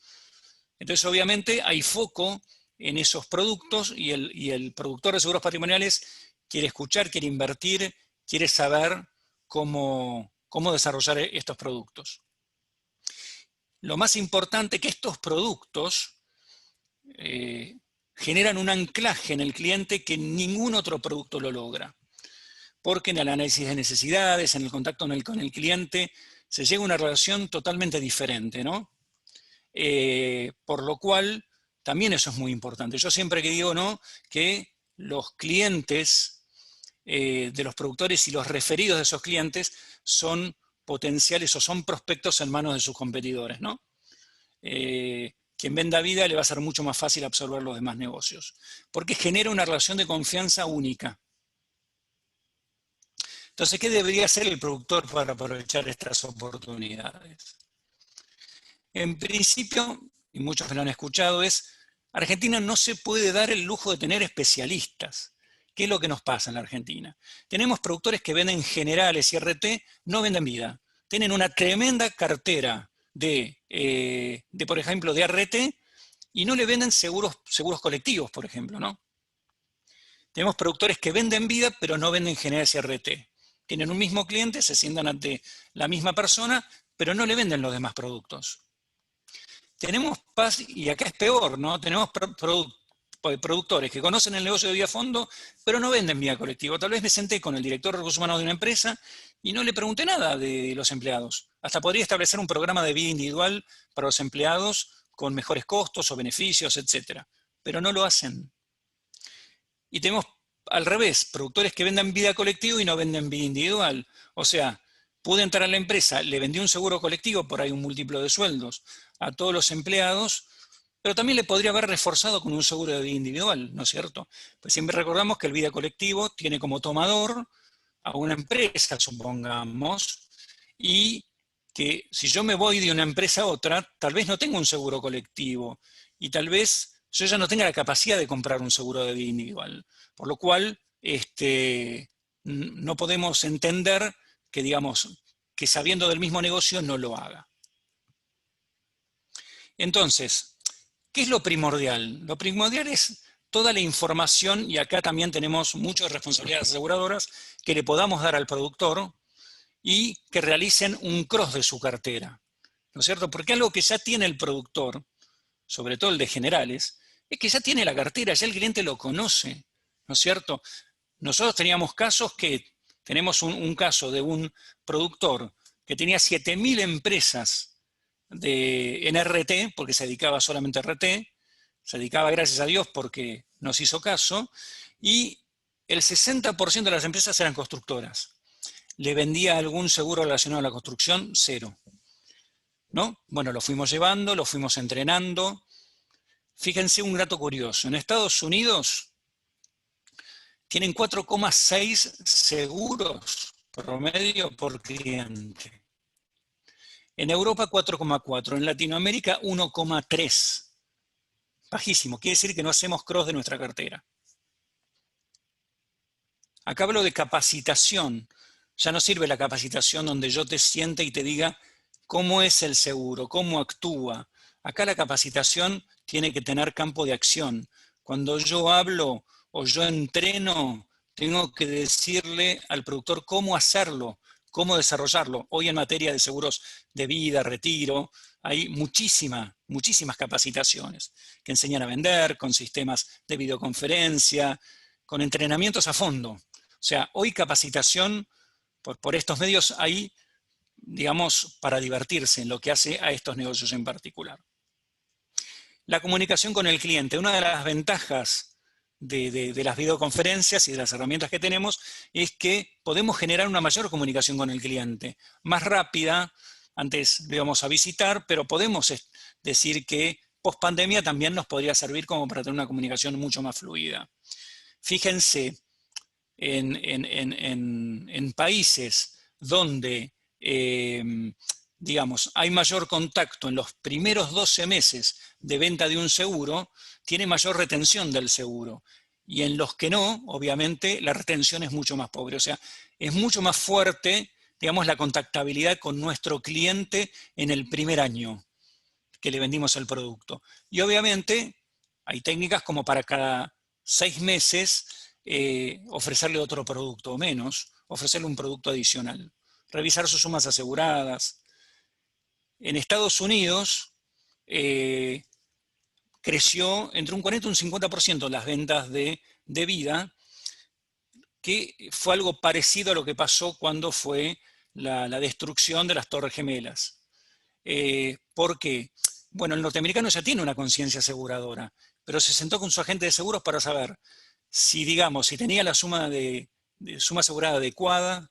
Entonces, obviamente, hay foco en esos productos y el productor de seguros patrimoniales quiere escuchar, quiere invertir, quiere saber cómo desarrollar estos productos. Lo más importante es que estos productos generan un anclaje en el cliente que ningún otro producto lo logra. Porque en el análisis de necesidades, en el contacto con el cliente, se llega a una relación totalmente diferente, ¿no? Por lo cual, también eso es muy importante. Yo siempre que digo, ¿no?, que los clientes de los productores y los referidos de esos clientes son potenciales o son prospectos en manos de sus competidores, ¿no? Quien venda vida le va a ser mucho más fácil absorber los demás negocios, porque genera una relación de confianza única. Entonces, ¿qué debería hacer el productor para aprovechar estas oportunidades? En principio, y muchos me lo han escuchado, Argentina no se puede dar el lujo de tener especialistas. ¿Qué es lo que nos pasa en la Argentina? Tenemos productores que venden generales y RT, no venden vida. Tienen una tremenda cartera por ejemplo, de RT y no le venden seguros colectivos, por ejemplo, ¿no? Tenemos productores que venden vida, pero no venden generales y RT. Tienen un mismo cliente, se sientan ante la misma persona, pero no le venden los demás productos. Tenemos y acá es peor, ¿no? Tenemos productores que conocen el negocio de vida a fondo, pero no venden vida colectivo. Tal vez me senté con el director de recursos humanos de una empresa y no le pregunté nada de los empleados. Hasta podría establecer un programa de vida individual para los empleados con mejores costos o beneficios, etcétera. Pero no lo hacen. Y tenemos al revés, productores que venden vida colectivo y no venden vida individual. O sea, pude entrar a la empresa, le vendí un seguro colectivo, por ahí un múltiplo de sueldos, a todos los empleados, pero también le podría haber reforzado con un seguro de vida individual, ¿no es cierto? Pues siempre recordamos que el vida colectivo tiene como tomador a una empresa, supongamos, y que si yo me voy de una empresa a otra, tal vez no tengo un seguro colectivo y tal vez yo ya no tenga la capacidad de comprar un seguro de vida individual. Por lo cual, no podemos entender que, digamos, que sabiendo del mismo negocio no lo haga. Entonces, ¿qué es lo primordial? Lo primordial es toda la información, y acá también tenemos muchas responsabilidades aseguradoras, que le podamos dar al productor y que realicen un cross de su cartera, ¿no es cierto? Porque algo que ya tiene el productor, sobre todo el de generales, es que ya tiene la cartera, ya el cliente lo conoce, ¿no es cierto? Nosotros teníamos casos tenemos un caso de un productor que tenía 7.000 empresas en RT, porque se dedicaba solamente a RT, se dedicaba, gracias a Dios, porque nos hizo caso, y el 60% de las empresas eran constructoras. ¿Le vendía algún seguro relacionado a la construcción? Cero. ¿No? Bueno, lo fuimos llevando, lo fuimos entrenando. Fíjense un dato curioso. En Estados Unidos tienen 4,6 seguros promedio por cliente. En Europa 4,4. En Latinoamérica 1,3. Bajísimo. Quiere decir que no hacemos cross de nuestra cartera. Acá hablo de capacitación. Ya no sirve la capacitación donde yo te siente y te diga cómo es el seguro, cómo actúa. Acá la capacitación tiene que tener campo de acción. Cuando yo hablo o yo entreno, tengo que decirle al productor cómo hacerlo, cómo desarrollarlo. Hoy en materia de seguros de vida, retiro, hay muchísimas capacitaciones que enseñan a vender con sistemas de videoconferencia, con entrenamientos a fondo. O sea, hoy capacitación por estos medios hay, digamos, para divertirse en lo que hace a estos negocios en particular. La comunicación con el cliente. Una de las ventajas de las videoconferencias y de las herramientas que tenemos es que podemos generar una mayor comunicación con el cliente, más rápida. Antes lo íbamos a visitar, pero podemos decir que post pandemia también nos podría servir como para tener una comunicación mucho más fluida. Fíjense, en países donde, digamos, hay mayor contacto en los primeros 12 meses de venta de un seguro, tiene mayor retención del seguro. Y en los que no, obviamente, la retención es mucho más pobre. O sea, es mucho más fuerte, digamos, la contactabilidad con nuestro cliente en el primer año que le vendimos el producto. Y obviamente hay técnicas como para cada 6 meses ofrecerle otro producto o menos, ofrecerle un producto adicional, revisar sus sumas aseguradas. En Estados Unidos creció entre un 40 y un 50% las ventas de vida, que fue algo parecido a lo que pasó cuando fue la destrucción de las Torres Gemelas. ¿Por qué? Bueno, el norteamericano ya tiene una conciencia aseguradora, pero se sentó con su agente de seguros para saber si, digamos, si tenía la suma suma asegurada adecuada,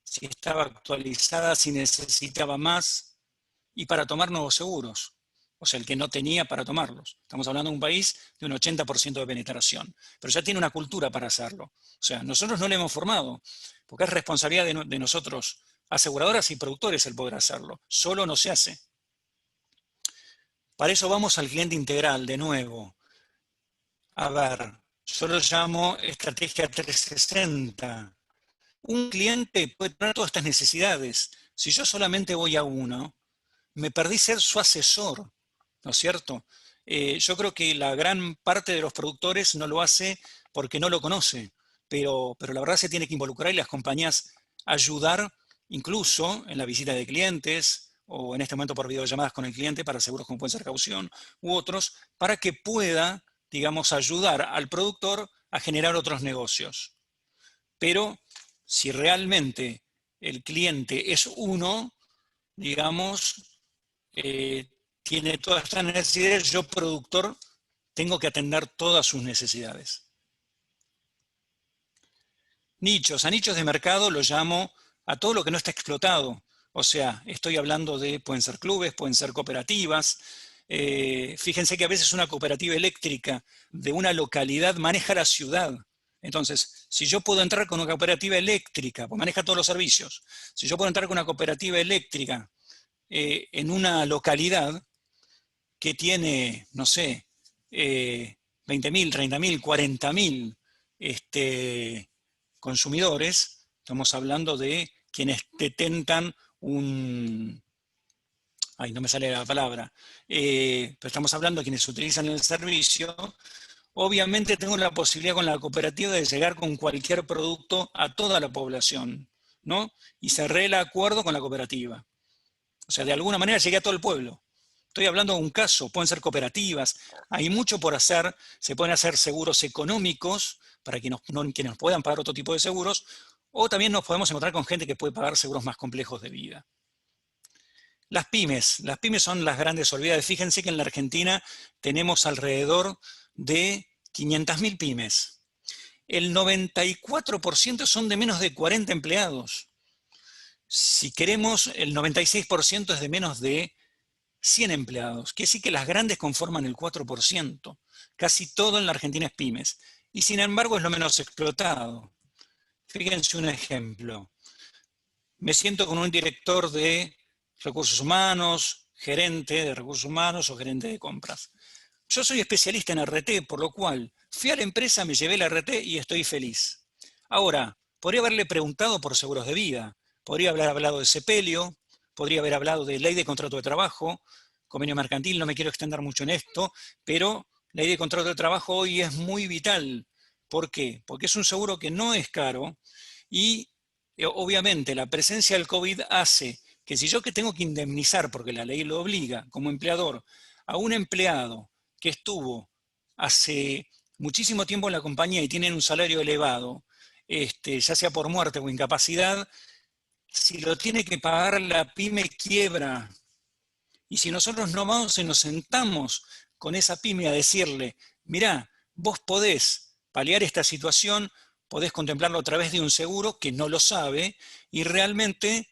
si estaba actualizada, si necesitaba más, y para tomar nuevos seguros. O sea, el que no tenía para tomarlos. Estamos hablando de un país de un 80% de penetración, pero ya tiene una cultura para hacerlo. O sea, nosotros no le hemos formado, porque es responsabilidad de nosotros, aseguradoras y productores, el poder hacerlo. Solo no se hace. Para eso vamos al cliente integral, de nuevo. A ver, Yo lo llamo estrategia 360. Un cliente puede tener todas estas necesidades. Si yo solamente voy a uno, me perdí ser su asesor, ¿no es cierto? Yo creo que la gran parte de los productores no lo hace porque no lo conoce, pero la verdad se tiene que involucrar y las compañías ayudar incluso en la visita de clientes o en este momento por videollamadas con el cliente para seguros como pueden ser caución u otros, para que pueda, digamos, ayudar al productor a generar otros negocios. Pero si realmente el cliente es uno, digamos, eh, tiene todas estas necesidades, yo productor tengo que atender todas sus necesidades. Nichos, a nichos de mercado lo llamo a todo lo que no está explotado. O sea, estoy hablando de, pueden ser clubes, pueden ser cooperativas. Fíjense que a veces una cooperativa eléctrica de una localidad maneja la ciudad. Entonces, si yo puedo entrar con una cooperativa eléctrica, pues maneja todos los servicios, si yo puedo entrar con una cooperativa eléctrica en una localidad que tiene, no sé, 20.000, 30.000, 40.000 consumidores, estamos hablando de quienes detentan un... Ay, no me sale la palabra, pero estamos hablando de quienes utilizan el servicio. Obviamente tengo la posibilidad con la cooperativa de llegar con cualquier producto a toda la población, ¿no? Y cerré el acuerdo con la cooperativa. O sea, de alguna manera llegué a todo el pueblo. Estoy hablando de un caso, pueden ser cooperativas, hay mucho por hacer, se pueden hacer seguros económicos para quienes puedan pagar otro tipo de seguros, o también nos podemos encontrar con gente que puede pagar seguros más complejos de vida. Las pymes son las grandes olvidadas. Fíjense que en la Argentina tenemos alrededor de 500.000 pymes. El 94% son de menos de 40 empleados. Si queremos, el 96% es de menos de 100 empleados. Quiere decir que las grandes conforman el 4%. Casi todo en la Argentina es pymes. Y sin embargo es lo menos explotado. Fíjense un ejemplo. Me siento con un director de recursos humanos, gerente de recursos humanos o gerente de compras. Yo soy especialista en RT, por lo cual fui a la empresa, me llevé la RT y estoy feliz. Ahora, podría haberle preguntado por seguros de vida, podría haber hablado de sepelio, podría haber hablado de ley de contrato de trabajo, convenio mercantil, no me quiero extender mucho en esto, pero la ley de contrato de trabajo hoy es muy vital. ¿Por qué? Porque es un seguro que no es caro y obviamente la presencia del COVID hace que si yo que tengo que indemnizar, porque la ley lo obliga como empleador, a un empleado que estuvo hace muchísimo tiempo en la compañía y tiene un salario elevado, ya sea por muerte o incapacidad, si lo tiene que pagar la pyme quiebra. Y si nosotros no vamos y nos sentamos con esa pyme a decirle, mirá, vos podés paliar esta situación, podés contemplarlo a través de un seguro que no lo sabe y realmente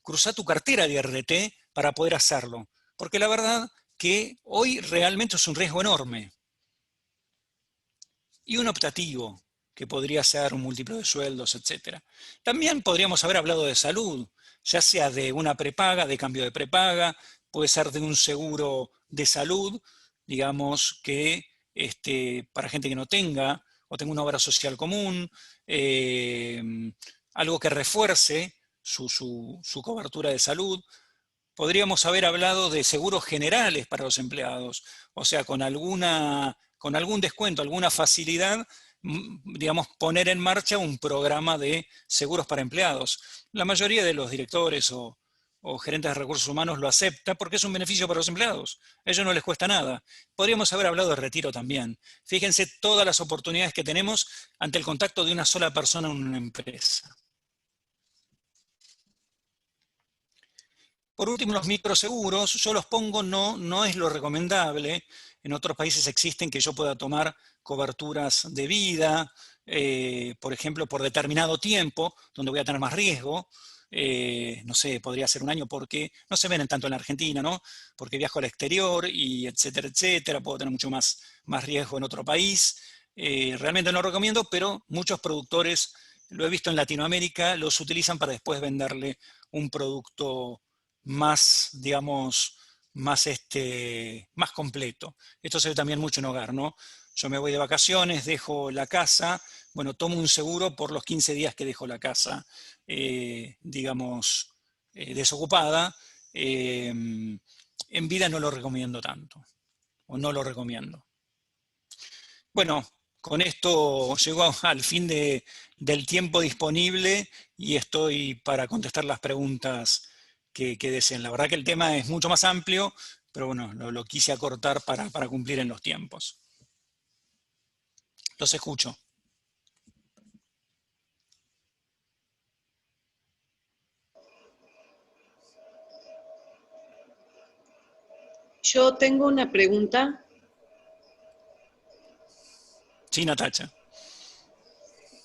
cruzá tu cartera de RT para poder hacerlo. Porque la verdad que hoy realmente es un riesgo enorme. Y un optativo, que podría ser un múltiplo de sueldos, etc. También podríamos haber hablado de salud, ya sea de una prepaga, de cambio de prepaga, puede ser de un seguro de salud, digamos que para gente que no tenga o tenga una obra social común, eh, algo que refuerce su cobertura de salud. Podríamos haber hablado de seguros generales para los empleados, o sea, con algún descuento, alguna facilidad, digamos, poner en marcha un programa de seguros para empleados. La mayoría de los directores o gerentes de recursos humanos lo acepta porque es un beneficio para los empleados. A ellos no les cuesta nada. Podríamos haber hablado de retiro también. Fíjense todas las oportunidades que tenemos ante el contacto de una sola persona en una empresa. Por último, los microseguros, yo los pongo, no es lo recomendable. En otros países existen que yo pueda tomar coberturas de vida, por ejemplo, por determinado tiempo, donde voy a tener más riesgo. No sé, podría ser un año porque no se ven tanto en la Argentina, ¿no? Porque viajo al exterior y etcétera, etcétera. Puedo tener mucho más riesgo en otro país. Realmente no lo recomiendo, pero muchos productores, lo he visto en Latinoamérica, los utilizan para después venderle un producto más, digamos, más completo. Esto se ve también mucho en hogar, ¿no? yo me voy de vacaciones, dejo la casa, bueno, tomo un seguro por los 15 días que dejo la casa, digamos, desocupada. En vida no lo recomiendo tanto, o no lo recomiendo. Bueno, con esto llego al fin del tiempo disponible y estoy para contestar las preguntas que deseen. La verdad que el tema es mucho más amplio, pero bueno, lo quise acortar para cumplir en los tiempos. Los escucho. Yo tengo una pregunta. Sí, Natacha.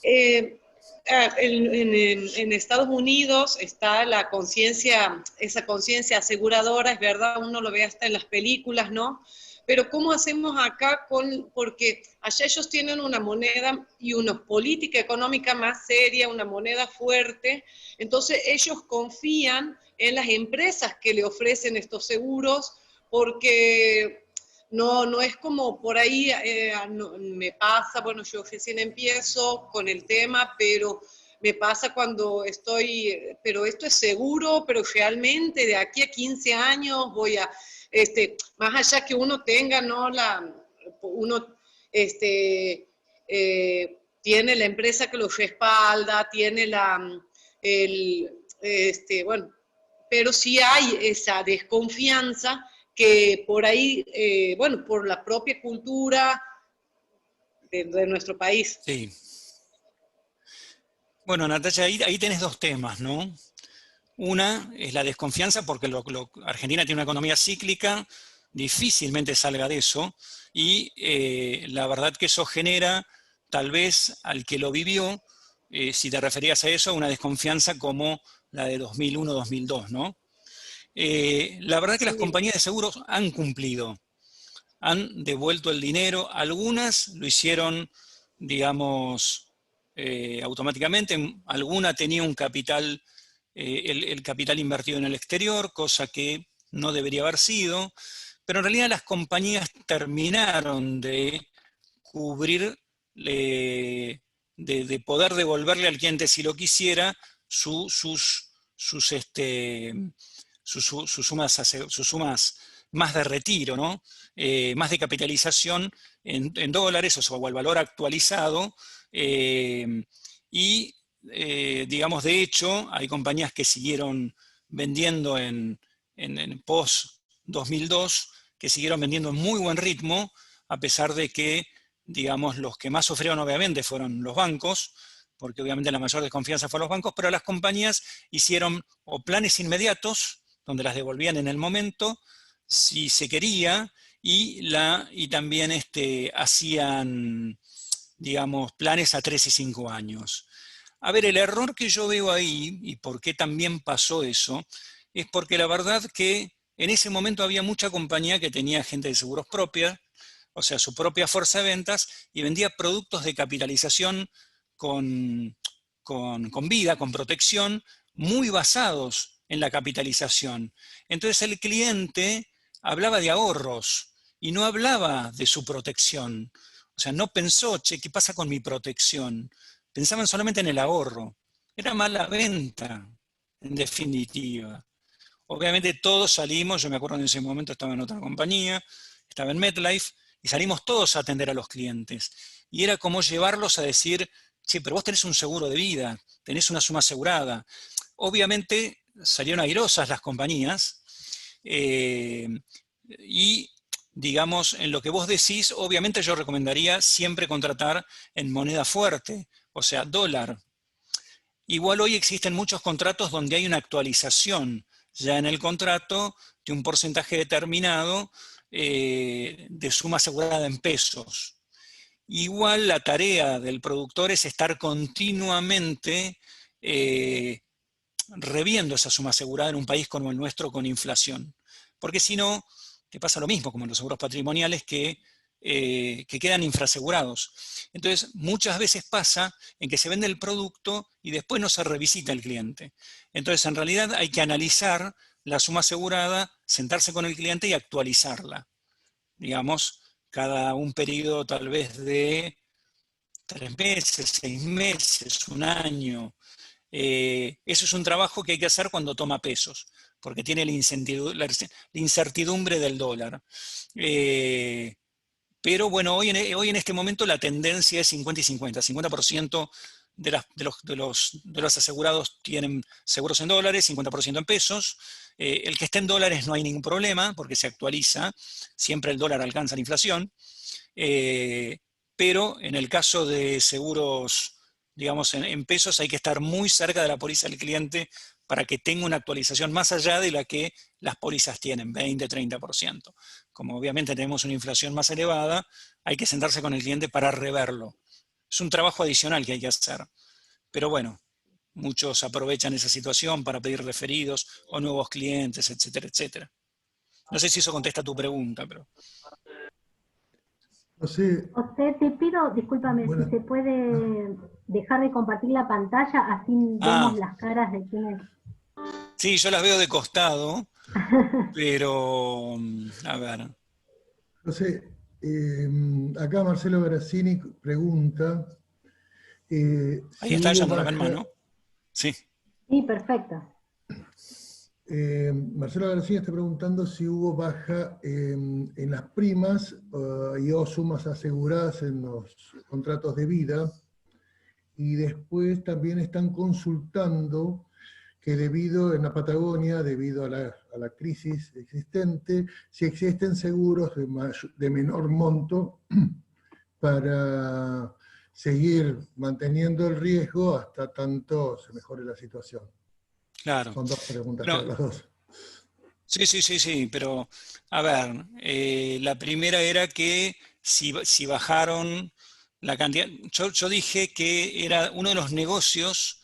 Eh, en Estados Unidos está la conciencia, esa conciencia aseguradora, es verdad, uno lo ve hasta en las películas, ¿no? Pero ¿cómo hacemos acá porque allá ellos tienen una moneda y una política económica más seria, una moneda fuerte, entonces ellos confían en las empresas que le ofrecen estos seguros porque no es como por ahí me pasa, bueno, yo recién empiezo con el tema, pero me pasa cuando estoy, pero esto es seguro, pero realmente de aquí a 15 años voy a, más allá que uno tenga, ¿no? Uno, tiene la empresa que lo respalda, tiene bueno, pero sí hay esa desconfianza que por ahí, bueno, por la propia cultura de nuestro país. Sí. Bueno, Natacha, ahí tenés dos temas, ¿no? Una es la desconfianza porque Argentina tiene una economía cíclica, difícilmente salga de eso, y la verdad que eso genera, tal vez al que lo vivió, si te referías a eso, una desconfianza como la de 2001-2002, ¿no? La verdad que las Sí, compañías de seguros han cumplido, han devuelto el dinero, algunas lo hicieron, digamos, automáticamente, alguna tenía un capital, el capital invertido en el exterior, cosa que no debería haber sido, pero en realidad las compañías terminaron de cubrir, de poder devolverle al cliente si lo quisiera sus sumas más de retiro, ¿no? Más de capitalización en dólares, o el valor actualizado. Y, digamos, de hecho, hay compañías que siguieron vendiendo en post-2002, que siguieron vendiendo en muy buen ritmo, a pesar de que, digamos, los que más sufrieron obviamente fueron los bancos, porque obviamente la mayor desconfianza fue a los bancos, pero las compañías hicieron o planes inmediatos, donde las devolvían en el momento, si se quería, y también hacían, digamos, planes a 3 y 5 años. A ver, el error que yo veo ahí, y por qué también pasó eso, es porque la verdad que en ese momento había mucha compañía que tenía gente de seguros propia, o sea, su propia fuerza de ventas, y vendía productos de capitalización con, con vida, con protección, muy basados en la capitalización. Entonces el cliente hablaba de ahorros y no hablaba de su protección. O sea, no pensó, che, ¿qué pasa con mi protección? Pensaban solamente en el ahorro. Era mala venta, en definitiva. Obviamente todos salimos, yo me acuerdo en ese momento estaba en otra compañía, estaba en MetLife, y salimos todos a atender a los clientes. Y era como llevarlos a decir, che, pero vos tenés un seguro de vida, tenés una suma asegurada. Obviamente salieron airosas las compañías, y digamos, en lo que vos decís, obviamente yo recomendaría siempre contratar en moneda fuerte, o sea, dólar. Igual hoy existen muchos contratos donde hay una actualización ya en el contrato de un porcentaje determinado, de suma asegurada en pesos. Igual la tarea del productor es estar continuamente reviendo esa suma asegurada en un país como el nuestro con inflación. Porque si no, te pasa lo mismo como en los seguros patrimoniales que quedan infrasegurados. Entonces, muchas veces pasa en que se vende el producto y después no se revisita el cliente. Entonces, en realidad hay que analizar la suma asegurada, sentarse con el cliente y actualizarla. Digamos, cada un periodo tal vez de 3 meses, 6 meses, un año. Eso es un trabajo que hay que hacer cuando toma pesos, porque tiene la incertidumbre del dólar. Pero bueno, hoy en este momento la tendencia es 50 y 50. 50% de los asegurados tienen seguros en dólares, 50% en pesos. El que esté en dólares no hay ningún problema porque se actualiza. Siempre el dólar alcanza la inflación. Pero en el caso de seguros, digamos, en pesos hay que estar muy cerca de la póliza del cliente para que tenga una actualización más allá de la que las pólizas tienen, 20-30%. Como obviamente tenemos una inflación más elevada, hay que sentarse con el cliente para reverlo. Es un trabajo adicional que hay que hacer. Pero bueno, muchos aprovechan esa situación para pedir referidos o nuevos clientes, etcétera, etcétera. No sé si eso contesta tu pregunta, pero... No sé. José, te pido, discúlpame, Bueno, si se puede dejar de compartir la pantalla, así vemos las caras de quienes... Sí, yo las veo de costado, pero a ver. José, acá Marcelo Grassini pregunta Ahí si está, ya hubo no la ven más, baja. ¿no? Sí. Sí, perfecto. Marcelo Grassini está preguntando si hubo baja en las primas y o sumas aseguradas en los contratos de vida. Y después también están consultando que debido en la Patagonia, debido a la crisis existente, si existen seguros de menor monto para seguir manteniendo el riesgo hasta tanto se mejore la situación. Claro. Son dos preguntas, No, las dos. sí, pero a ver, la primera era que si bajaron la cantidad, yo dije que era uno de los negocios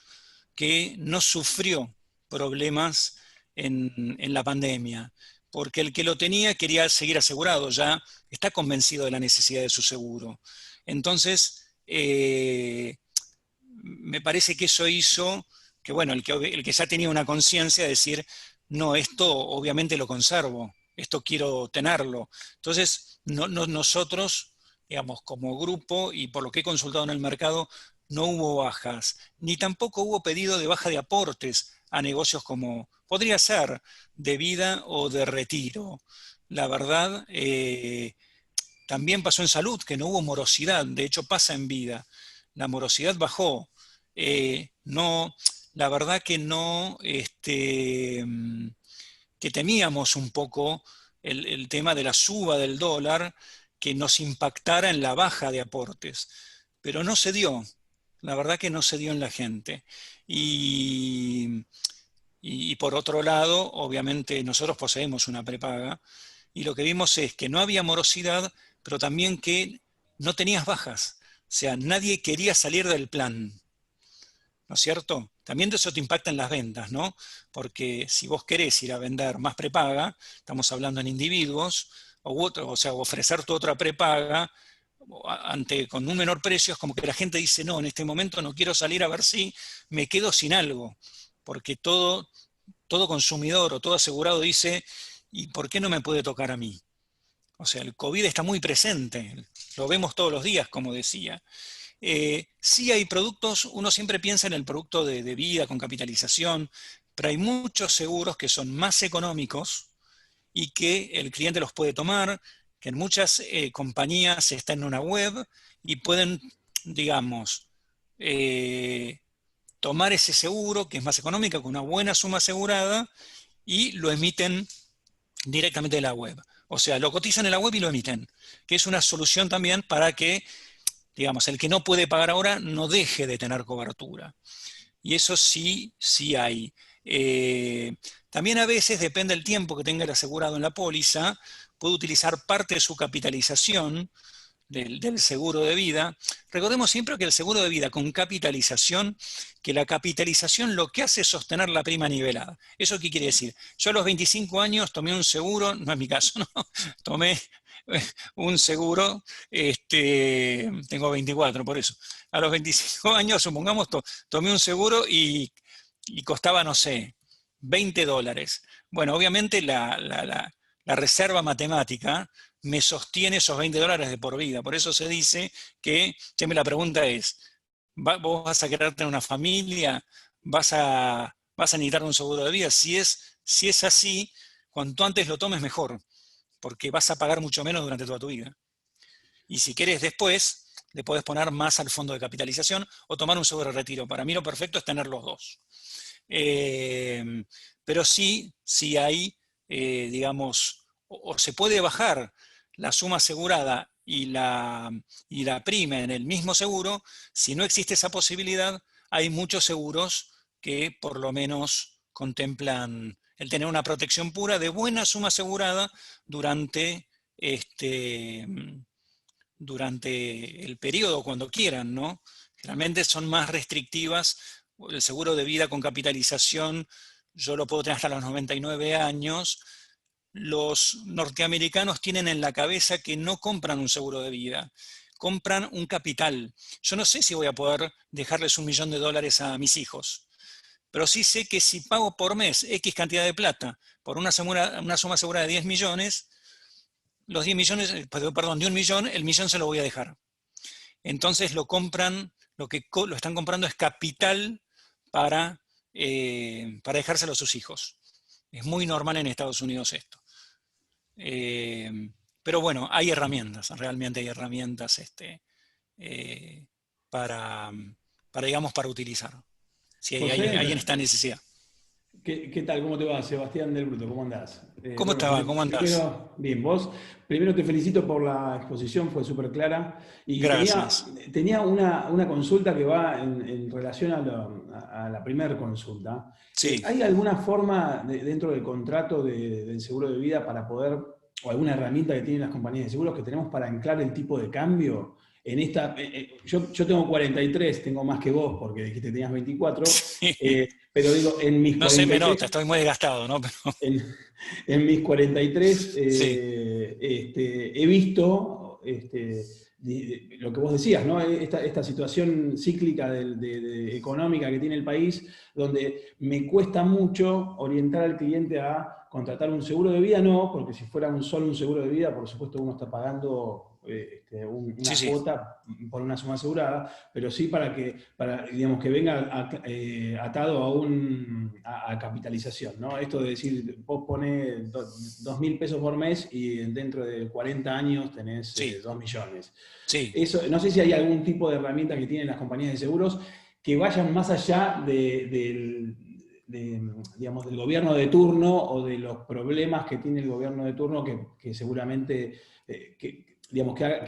que no sufrió problemas en la pandemia, porque el que lo tenía quería seguir asegurado, ya está convencido de la necesidad de su seguro. Entonces, me parece que eso hizo que, bueno, el que ya tenía una conciencia de decir, no, esto obviamente lo conservo, esto quiero tenerlo. Entonces, nosotros, digamos, como grupo, y por lo que he consultado en el mercado, no hubo bajas, ni tampoco hubo pedido de baja de aportes a negocios como podría ser de vida o de retiro. La verdad, también pasó en salud, que no hubo morosidad, de hecho pasa en vida. La morosidad bajó. No, la verdad que no, que temíamos un poco el tema de la suba del dólar que nos impactara en la baja de aportes, pero no se dio. La verdad que no se dio en la gente. Y por otro lado, obviamente nosotros poseemos una prepaga y lo que vimos es que no había morosidad, pero también que no tenías bajas. O sea, nadie quería salir del plan, ¿no es cierto? También de eso te impacta en las ventas, ¿no? Porque si vos querés ir a vender más prepaga, estamos hablando en individuos, o sea, ofrecer tu otra prepaga con un menor precio, es como que la gente dice, no, en este momento no quiero salir a ver si me quedo sin algo, porque todo consumidor o todo asegurado dice, ¿y por qué no me puede tocar a mí? O sea, el COVID está muy presente, lo vemos todos los días, como decía. Sí hay productos, uno siempre piensa en el producto de vida con capitalización, pero hay muchos seguros que son más económicos y que el cliente los puede tomar, que en muchas compañías están en una web y pueden, digamos, tomar ese seguro que es más económico, con una buena suma asegurada, y lo emiten directamente de la web. O sea, lo cotizan en la web y lo emiten, que es una solución también para que, digamos, el que no puede pagar ahora no deje de tener cobertura. Y eso sí hay. También a veces, depende del tiempo que tenga el asegurado en la póliza, puede utilizar parte de su capitalización del seguro de vida. Recordemos siempre que el seguro de vida con capitalización, que la capitalización lo que hace es sostener la prima nivelada. ¿Eso qué quiere decir? Yo a los 25 años tomé un seguro, no es mi caso, ¿no? Tomé un seguro, tengo 24 por eso. A los 25 años, supongamos, tomé un seguro y costaba, no sé, $20. Bueno, obviamente la reserva matemática me sostiene esos $20 de por vida. Por eso se dice que, siempre la pregunta es, ¿vos vas a querer tener una familia? ¿Vas a necesitar un seguro de vida? Si es así, cuanto antes lo tomes mejor, porque vas a pagar mucho menos durante toda tu vida. Y si querés después, le podés poner más al fondo de capitalización o tomar un seguro de retiro. Para mí lo perfecto es tener los dos. Pero sí hay, digamos, o se puede bajar la suma asegurada y la prima en el mismo seguro. Si no existe esa posibilidad, hay muchos seguros que por lo menos contemplan el tener una protección pura de buena suma asegurada durante el periodo, cuando quieran, ¿no? Generalmente son más restrictivas. El seguro de vida con capitalización, yo lo puedo tener hasta los 99 años. Los norteamericanos tienen en la cabeza que no compran un seguro de vida, compran un capital. Yo no sé si voy a poder dejarles $1 millón a mis hijos, pero sí sé que si pago por mes X cantidad de plata por una suma asegurada de 10 millones, los 10 millones, perdón, de $1 millón, el millón se lo voy a dejar. Entonces lo están comprando es capital para dejárselo a sus hijos. Es muy normal en Estados Unidos esto. Pero bueno, hay herramientas, realmente hay herramientas para utilizar. Si hay en esta necesidad. ¿Qué tal? ¿Cómo te va, Sebastián del Bruto? ¿Cómo andás? ¿Cómo estás? ¿Cómo andás? Bien, vos. Primero te felicito por la exposición, fue súper clara. Y gracias. Tenía una consulta que va en relación a la primera consulta. Sí. ¿Hay alguna forma dentro del contrato del seguro de vida para poder, o alguna herramienta que tienen las compañías de seguros que tenemos para anclar el tipo de cambio? Yo tengo 43, tengo más que vos porque dijiste que tenías 24, pero digo, en mis 43... No se me nota, estoy muy desgastado, ¿no? Pero... En mis 43 sí. He visto lo que vos decías, ¿no? Esta situación cíclica económica que tiene el país, donde me cuesta mucho orientar al cliente a contratar un seguro de vida, no, porque si fuera solo un seguro de vida, por supuesto uno está pagando una cuota por una suma asegurada, pero sí para digamos, que venga atado a capitalización, ¿no? Esto de decir, vos ponés 2.000 pesos por mes y dentro de 40 años tenés 2 millones. Sí. Eso, no sé si hay algún tipo de herramienta que tienen las compañías de seguros que vayan más allá del gobierno de turno o de los problemas que tiene el gobierno de turno que seguramente... que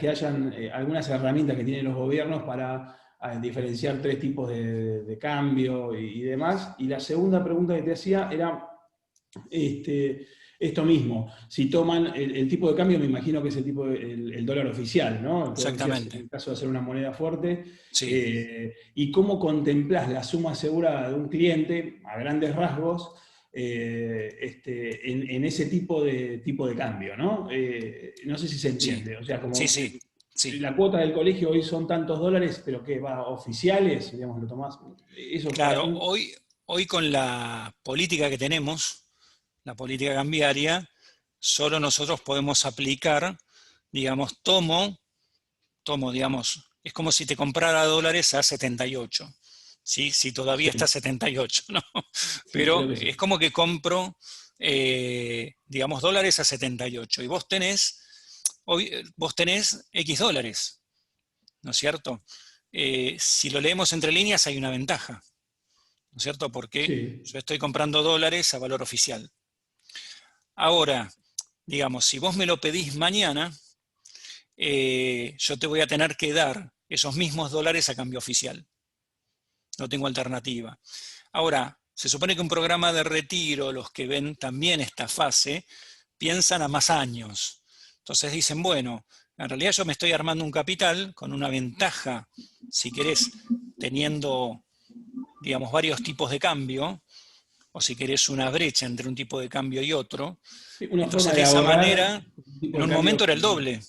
hayan algunas herramientas que tienen los gobiernos para diferenciar 3 tipos de cambio y demás. Y la segunda pregunta que te hacía era esto mismo. Si toman el tipo de cambio, me imagino que es el dólar oficial, ¿no? Exactamente. En el caso de hacer una moneda fuerte. Sí. ¿Y cómo contemplás la suma asegurada de un cliente, a grandes rasgos, en ese tipo de cambio, ¿no? No sé si se entiende. Sí. O sea, como sí. La cuota del colegio hoy son tantos dólares, pero ¿qué va? ¿Oficiales? Digamos, lo tomás. Eso claro, hoy con la política que tenemos, la política cambiaria, solo nosotros podemos aplicar, digamos, tomo, digamos, es como si te comprara dólares a 78. ¿Sí? Si todavía está 78, ¿no? Pero sí. es como que compro, digamos, dólares a 78. Y vos tenés X dólares, ¿no es cierto? Si lo leemos entre líneas hay una ventaja, ¿no es cierto? Porque yo estoy comprando dólares a valor oficial. Ahora, digamos, si vos me lo pedís mañana, yo te voy a tener que dar esos mismos dólares a cambio oficial. No tengo alternativa. Ahora, se supone que un programa de retiro, los que ven también esta fase, piensan a más años. Entonces dicen, bueno, en realidad yo me estoy armando un capital con una ventaja, si querés, teniendo, digamos, varios tipos de cambio, o si querés una brecha entre un tipo de cambio y otro. Entonces de esa manera, en un momento era el doble.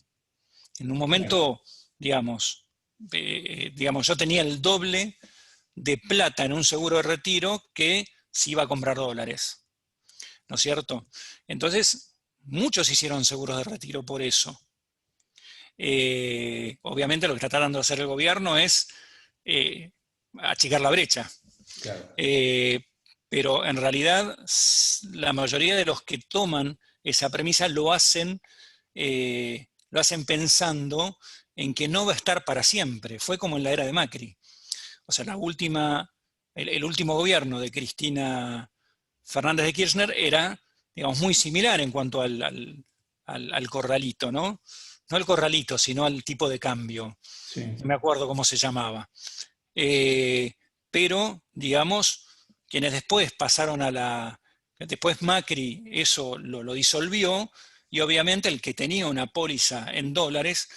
En un momento, digamos, yo tenía el doble de plata en un seguro de retiro que si iba a comprar dólares, ¿no es cierto? Entonces, muchos hicieron seguros de retiro por eso. Obviamente lo que está tratando de hacer el gobierno es achicar la brecha. Claro. Pero en realidad la mayoría de los que toman esa premisa lo hacen pensando en que no va a estar para siempre. Fue como en la era de Macri. O sea, el último gobierno de Cristina Fernández de Kirchner era, digamos, muy similar en cuanto al corralito, ¿no? No al corralito, sino al tipo de cambio. Sí. No me acuerdo cómo se llamaba. Pero, digamos, quienes después pasaron después Macri eso lo disolvió, y obviamente el que tenía una póliza en dólares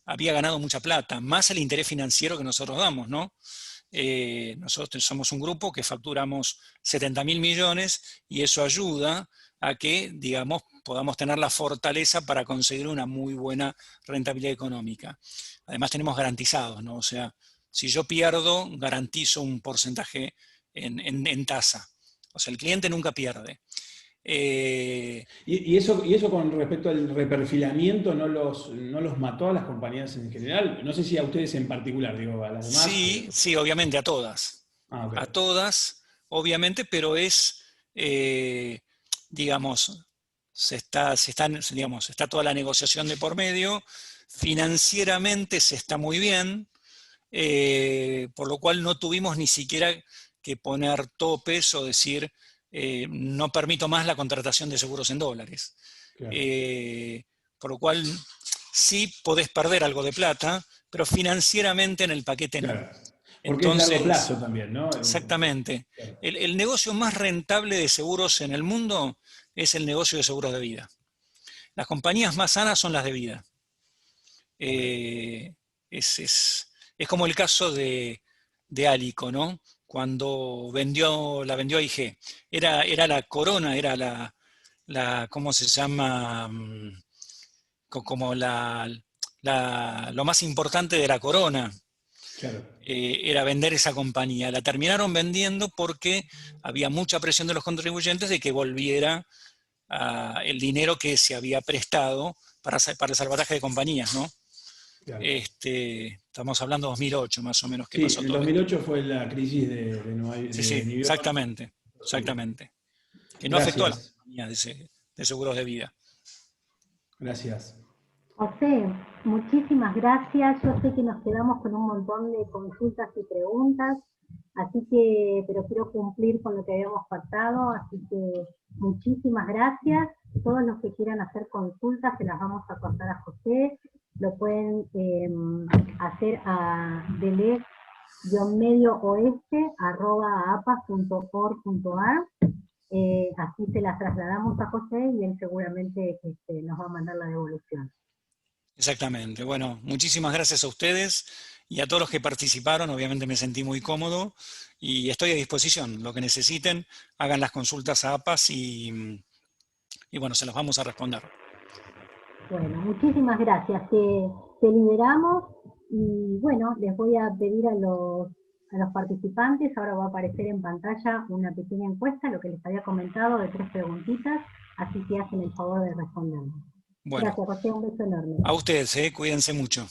había ganado mucha plata, más el interés financiero que nosotros damos, ¿no? Nosotros somos un grupo que facturamos 70.000 millones y eso ayuda a que, digamos, podamos tener la fortaleza para conseguir una muy buena rentabilidad económica. Además tenemos garantizados, ¿no? O sea, si yo pierdo, garantizo un porcentaje en tasa. O sea, el cliente nunca pierde. ¿Y eso con respecto al reperfilamiento no los mató a las compañías en general? No sé si a ustedes en particular, digo, a las demás. Sí, sí, obviamente a todas. Okay. A todas, obviamente, pero digamos, está toda la negociación de por medio, financieramente se está muy bien, por lo cual no tuvimos ni siquiera que poner topes o decir, no permito más la contratación de seguros en dólares. Claro. Por lo cual sí podés perder algo de plata, pero financieramente en el paquete no. Claro. Porque es largo plazo también, ¿no? Exactamente. Claro. El negocio más rentable de seguros en el mundo es el negocio de seguros de vida. Las compañías más sanas son las de vida. Es como el caso de Alico, ¿no? Cuando la vendió a IG. Era la Corona, era ¿cómo se llama? Como lo más importante de la Corona. Claro. Era vender esa compañía. La terminaron vendiendo porque había mucha presión de los contribuyentes de que volviera el dinero que se había prestado para el salvataje de compañías, ¿no? Claro. Estamos hablando de 2008 más o menos. Sí, pasó en todo 2008 fue la crisis de Nueva York. Sí, exactamente. Que no afectó a las compañías de seguros de vida. Gracias. José, muchísimas gracias. Yo sé que nos quedamos con un montón de consultas y preguntas, pero quiero cumplir con lo que habíamos pactado, así que muchísimas gracias. Todos los que quieran hacer consultas se las vamos a pasar a José. Lo pueden hacer a delez-mediooeste@apa.org.ar. Así se las trasladamos a José y él seguramente nos va a mandar la devolución. Exactamente. Bueno, muchísimas gracias a ustedes y a todos los que participaron. Obviamente me sentí muy cómodo y estoy a disposición. Lo que necesiten, hagan las consultas a APAS y bueno, se las vamos a responder. Bueno, muchísimas gracias. Te liberamos y bueno, les voy a pedir a los participantes, ahora va a aparecer en pantalla una pequeña encuesta, lo que les había comentado, de 3 preguntitas, así que hacen el favor de respondernos. Bueno, gracias, José, un beso enorme. A ustedes, cuídense mucho.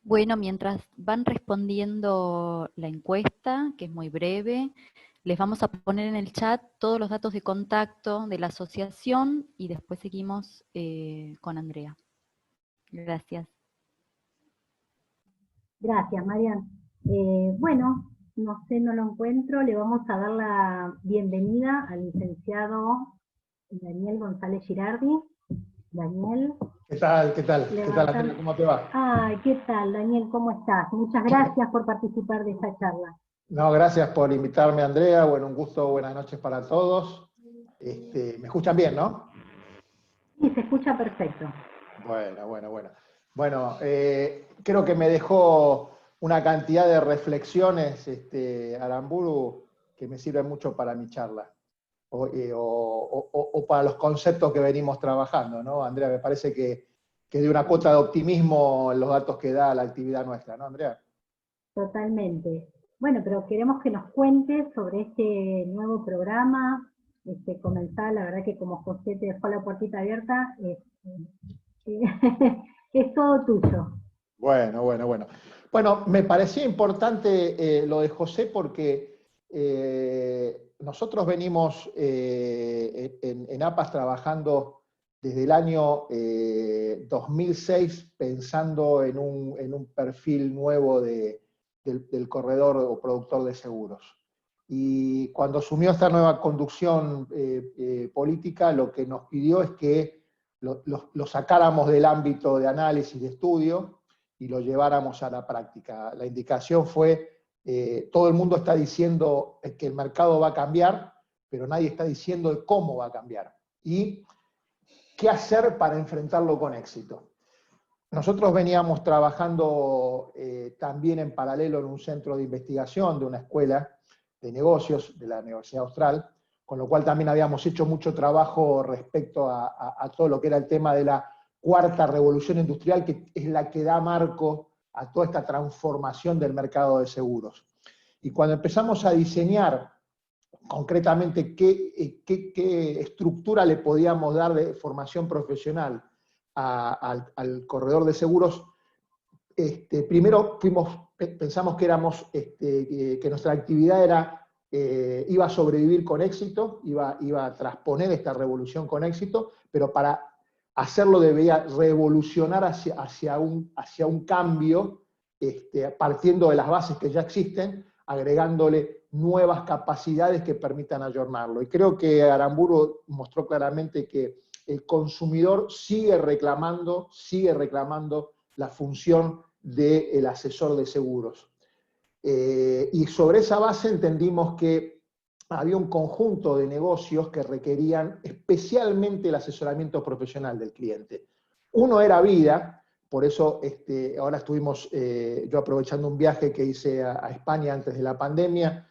Bueno, mientras van respondiendo la encuesta, que es muy breve, les vamos a poner en el chat todos los datos de contacto de la asociación y después seguimos con Andrea. Gracias. Gracias, Marian. Bueno, no lo encuentro. Le vamos a dar la bienvenida al licenciado Daniel González Girardi. Daniel. ¿Qué tal? ¿Qué tal? ¿Qué tal, Andrea? ¿Cómo te va? Ay, ¿qué tal, Daniel? ¿Cómo estás? Muchas gracias por participar de esta charla. No, gracias por invitarme, Andrea. Bueno, un gusto, buenas noches para todos. ¿Me escuchan bien, no? Sí, se escucha perfecto. Bueno. Bueno, creo que me dejó una cantidad de reflexiones, Aramburu, que me sirven mucho para mi charla. O para los conceptos que venimos trabajando, ¿no? Andrea, me parece que de una cuota de optimismo en los datos que da la actividad nuestra, ¿no, Andrea? Totalmente. Bueno, pero queremos que nos cuentes sobre este nuevo programa, comenzar, la verdad que como José te dejó la puertita abierta, es todo tuyo. Bueno. Bueno, me parecía importante lo de José porque nosotros venimos en APAS trabajando desde el año 2006 pensando en un perfil nuevo del corredor o productor de seguros. Y cuando asumió esta nueva conducción política, lo que nos pidió es que lo sacáramos del ámbito de análisis, de estudio, y lo lleváramos a la práctica. La indicación fue, todo el mundo está diciendo que el mercado va a cambiar, pero nadie está diciendo cómo va a cambiar. Y qué hacer para enfrentarlo con éxito. Nosotros veníamos trabajando también en paralelo en un centro de investigación de una escuela de negocios de la Universidad Austral, con lo cual también habíamos hecho mucho trabajo respecto a todo lo que era el tema de la cuarta revolución industrial, que es la que da marco a toda esta transformación del mercado de seguros. Y cuando empezamos a diseñar concretamente qué estructura le podíamos dar de formación profesional al corredor de seguros, primero pensamos que nuestra actividad iba a sobrevivir con éxito, iba a trasponer esta revolución con éxito, pero para hacerlo debía revolucionar hacia un cambio, partiendo de las bases que ya existen, agregándole nuevas capacidades que permitan ayornarlo. Y creo que Aramburu mostró claramente que el consumidor sigue reclamando la función del asesor de seguros. Y sobre esa base entendimos que había un conjunto de negocios que requerían especialmente el asesoramiento profesional del cliente. Uno era vida, por eso ahora estuvimos, yo aprovechando un viaje que hice a España antes de la pandemia,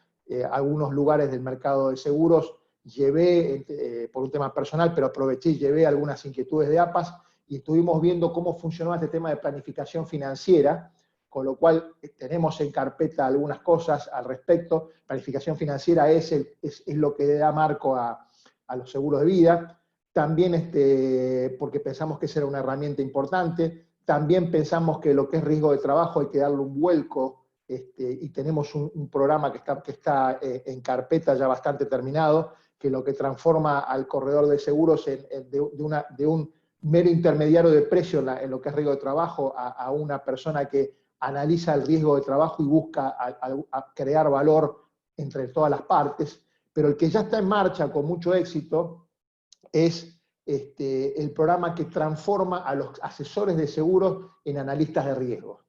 algunos lugares del mercado de seguros, llevé, por un tema personal, pero aproveché y llevé algunas inquietudes de APAS, y estuvimos viendo cómo funcionaba este tema de planificación financiera, con lo cual tenemos en carpeta algunas cosas al respecto. Planificación financiera es lo que da marco a los seguros de vida. También porque pensamos que esa era una herramienta importante. También pensamos que lo que es riesgo de trabajo hay que darle un vuelco, y tenemos un programa que está en carpeta ya bastante terminado, que lo que transforma al corredor de seguros de un mero intermediario de precio en lo que es riesgo de trabajo a una persona que analiza el riesgo de trabajo y busca a crear valor entre todas las partes, pero el que ya está en marcha con mucho éxito es el programa que transforma a los asesores de seguros en analistas de riesgo.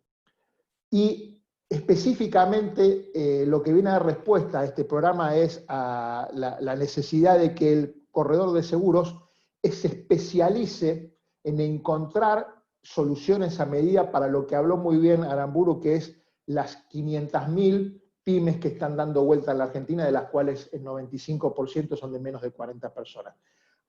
Y específicamente lo que viene a dar respuesta a este programa es a la necesidad de que el corredor de seguros se especialice en encontrar soluciones a medida para lo que habló muy bien Aramburu, que es las 500.000 pymes que están dando vuelta en la Argentina, de las cuales el 95% son de menos de 40 personas.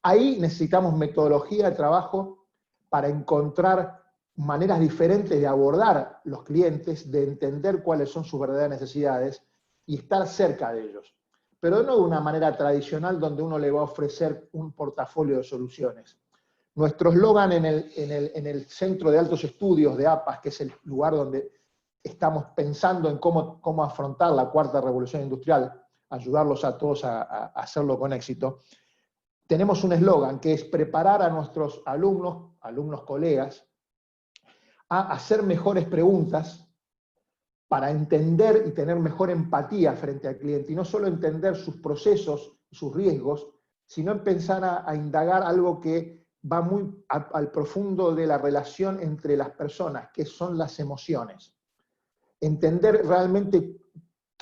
Ahí necesitamos metodología de trabajo para encontrar maneras diferentes de abordar los clientes, de entender cuáles son sus verdaderas necesidades y estar cerca de ellos. Pero no de una manera tradicional donde uno le va a ofrecer un portafolio de soluciones. Nuestro eslogan en el Centro de Altos Estudios de APAS, que es el lugar donde estamos pensando en cómo afrontar la cuarta revolución industrial, ayudarlos a todos a hacerlo con éxito, tenemos un eslogan que es preparar a nuestros alumnos colegas, a hacer mejores preguntas para entender y tener mejor empatía frente al cliente, y no solo entender sus procesos, sus riesgos, sino empezar a indagar algo que va muy al profundo de la relación entre las personas, que son las emociones. Entender realmente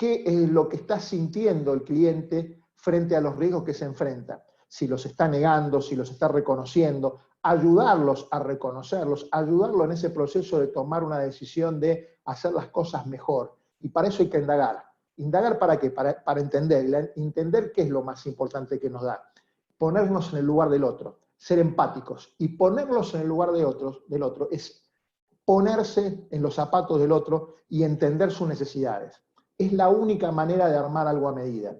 qué es lo que está sintiendo el cliente frente a los riesgos que se enfrenta. Si los está negando, si los está reconociendo, ayudarlos a reconocerlos, ayudarlo en ese proceso de tomar una decisión de hacer las cosas mejor. Y para eso hay que indagar. ¿Indagar para qué? Para entender. Entender qué es lo más importante que nos da. Ponernos en el lugar del otro, ser empáticos. Y ponerlos en el lugar del otro es ponerse en los zapatos del otro y entender sus necesidades. Es la única manera de armar algo a medida.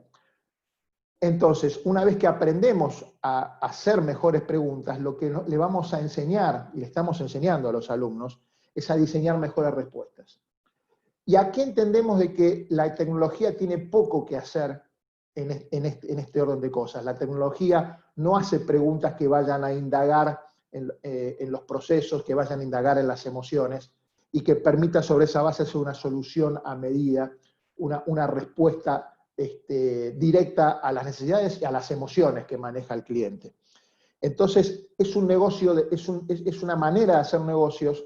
Entonces, una vez que aprendemos a hacer mejores preguntas, lo que le vamos a enseñar, y le estamos enseñando a los alumnos, es a diseñar mejores respuestas. Y aquí entendemos de que la tecnología tiene poco que hacer en este orden de cosas. La tecnología no hace preguntas que vayan a indagar en los procesos, que vayan a indagar en las emociones, y que permita sobre esa base hacer una solución a medida, una respuesta directa a las necesidades y a las emociones que maneja el cliente. Entonces, es un negocio, es una manera de hacer negocios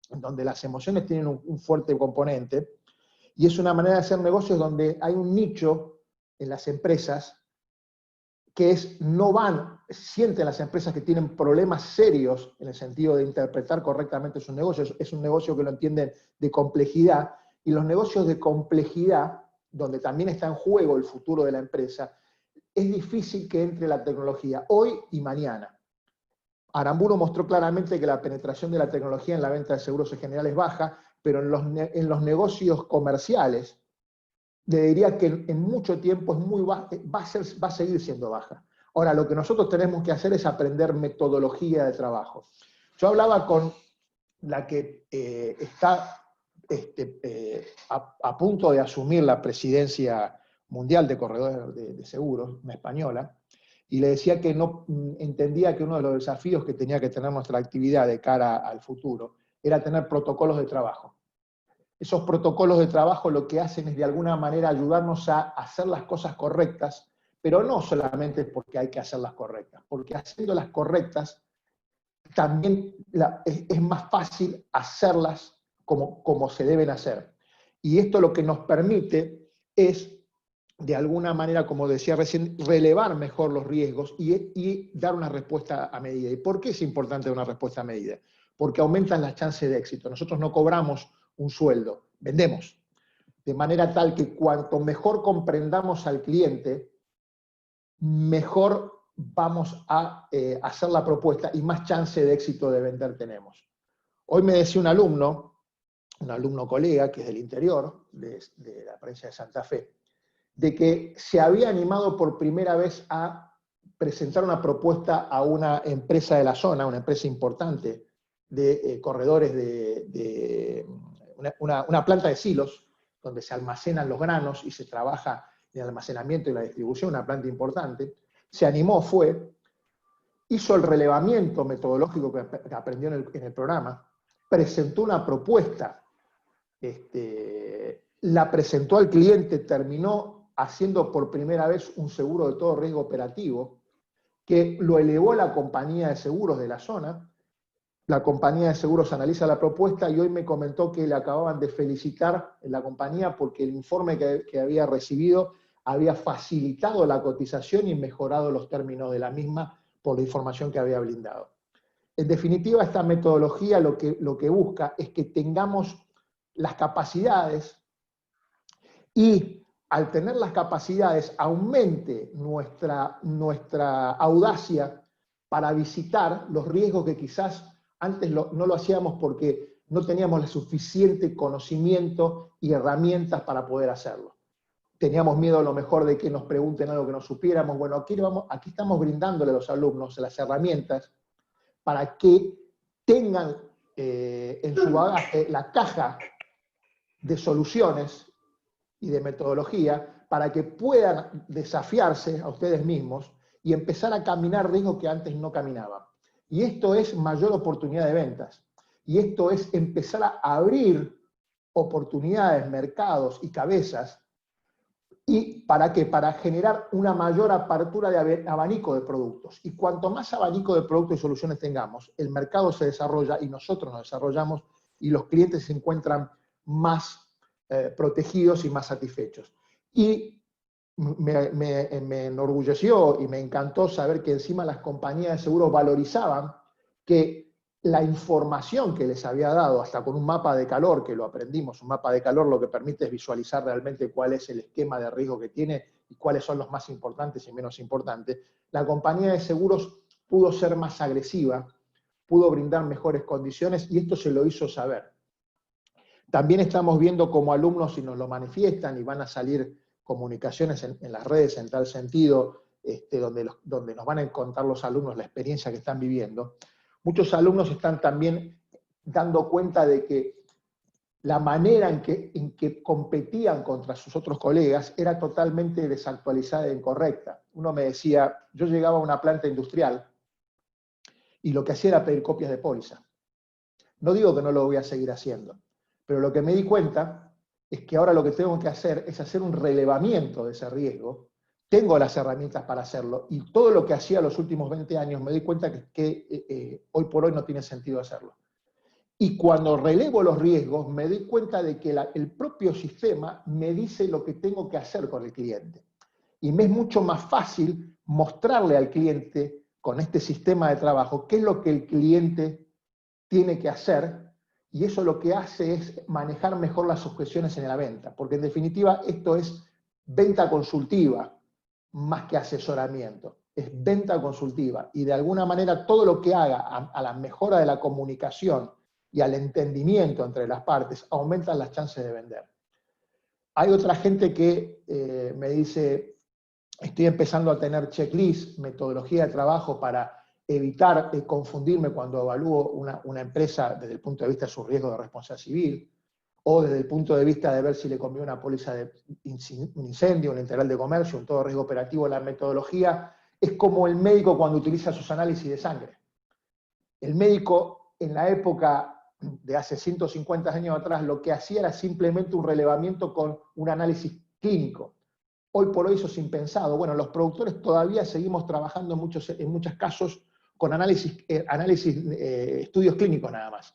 donde las emociones tienen un fuerte componente, y es una manera de hacer negocios donde hay un nicho en las empresas que sienten las empresas que tienen problemas serios en el sentido de interpretar correctamente sus negocios. Es un negocio que lo entienden de complejidad, y los negocios de complejidad, donde también está en juego el futuro de la empresa, es difícil que entre la tecnología hoy y mañana. Aramburu mostró claramente que la penetración de la tecnología en la venta de seguros en general es baja, pero en los negocios comerciales, le diría que en mucho tiempo va a seguir siendo baja. Ahora, lo que nosotros tenemos que hacer es aprender metodología de trabajo. Yo hablaba con la que está a punto de asumir la presidencia mundial de corredores de seguros, una española, y le decía que no entendía que uno de los desafíos que tenía que tener nuestra actividad de cara al futuro era tener protocolos de trabajo. Esos protocolos de trabajo lo que hacen es de alguna manera ayudarnos a hacer las cosas correctas, pero no solamente porque hay que hacerlas correctas, porque haciéndolas correctas también es más fácil hacerlas como se deben hacer. Y esto lo que nos permite es, de alguna manera, como decía recién, relevar mejor los riesgos y dar una respuesta a medida. ¿Y por qué es importante una respuesta a medida? Porque aumentan las chances de éxito. Nosotros no cobramos un sueldo, vendemos. De manera tal que cuanto mejor comprendamos al cliente, mejor vamos a hacer la propuesta y más chance de éxito de vender tenemos. Hoy me decía un alumno colega, que es del interior, de la provincia de Santa Fe, de que se había animado por primera vez a presentar una propuesta a una empresa de la zona, una empresa importante de corredores una planta de silos, donde se almacenan los granos y se trabaja en el almacenamiento y la distribución, una planta importante. Se animó, hizo el relevamiento metodológico que aprendió en el programa, presentó una propuesta, la presentó al cliente, terminó haciendo por primera vez un seguro de todo riesgo operativo, que lo elevó la compañía de seguros de la zona. La compañía de seguros analiza la propuesta y hoy me comentó que le acababan de felicitar en la compañía porque el informe que había recibido había facilitado la cotización y mejorado los términos de la misma por la información que había brindado. En definitiva, esta metodología lo que busca es que tengamos las capacidades y al tener las capacidades aumente nuestra audacia para visitar los riesgos que quizás antes no lo hacíamos porque no teníamos el suficiente conocimiento y herramientas para poder hacerlo. Teníamos miedo a lo mejor de que nos pregunten algo que no supiéramos. Bueno, aquí estamos brindándole a los alumnos las herramientas para que tengan en su bagaje la caja de soluciones y de metodología para que puedan desafiarse a ustedes mismos y empezar a caminar riesgos que antes no caminaban. Y esto es mayor oportunidad de ventas. Y esto es empezar a abrir oportunidades, mercados y cabezas. ¿Y para qué? Para generar una mayor apertura de abanico de productos. Y cuanto más abanico de productos y soluciones tengamos, el mercado se desarrolla y nosotros nos desarrollamos y los clientes se encuentran más protegidos y más satisfechos. Y me enorgulleció y me encantó saber que encima las compañías de seguros valorizaban que la información que les había dado, hasta con un mapa de calor, que lo aprendimos, un mapa de calor lo que permite es visualizar realmente cuál es el esquema de riesgo que tiene y cuáles son los más importantes y menos importantes, la compañía de seguros pudo ser más agresiva, pudo brindar mejores condiciones y esto se lo hizo saber. También estamos viendo como alumnos, si nos lo manifiestan y van a salir comunicaciones en las redes en tal sentido, donde nos van a contar los alumnos la experiencia que están viviendo, muchos alumnos están también dando cuenta de que la manera en que competían contra sus otros colegas era totalmente desactualizada e incorrecta. Uno me decía, yo llegaba a una planta industrial y lo que hacía era pedir copias de póliza. No digo que no lo voy a seguir haciendo, pero lo que me di cuenta es que ahora lo que tengo que hacer es hacer un relevamiento de ese riesgo. Tengo las herramientas para hacerlo y todo lo que hacía los últimos 20 años me di cuenta que hoy por hoy no tiene sentido hacerlo. Y cuando relevo los riesgos me doy cuenta de que el propio sistema me dice lo que tengo que hacer con el cliente. Y me es mucho más fácil mostrarle al cliente con este sistema de trabajo qué es lo que el cliente tiene que hacer. Y eso lo que hace es manejar mejor las objeciones en la venta, porque en definitiva esto es venta consultiva más que asesoramiento, es venta consultiva y de alguna manera todo lo que haga a la mejora de la comunicación y al entendimiento entre las partes aumentan las chances de vender. Hay otra gente que me dice, estoy empezando a tener checklist, metodología de trabajo para evitar confundirme cuando evalúo una empresa desde el punto de vista de su riesgo de responsabilidad civil, o desde el punto de vista de ver si le conviene una póliza de un incendio, un integral de comercio, un todo riesgo operativo. La metodología es como el médico cuando utiliza sus análisis de sangre. El médico en la época de hace 150 años atrás lo que hacía era simplemente un relevamiento con un análisis clínico. Hoy por hoy eso es impensado. Bueno, los productores todavía seguimos trabajando en muchos casos con estudios clínicos nada más.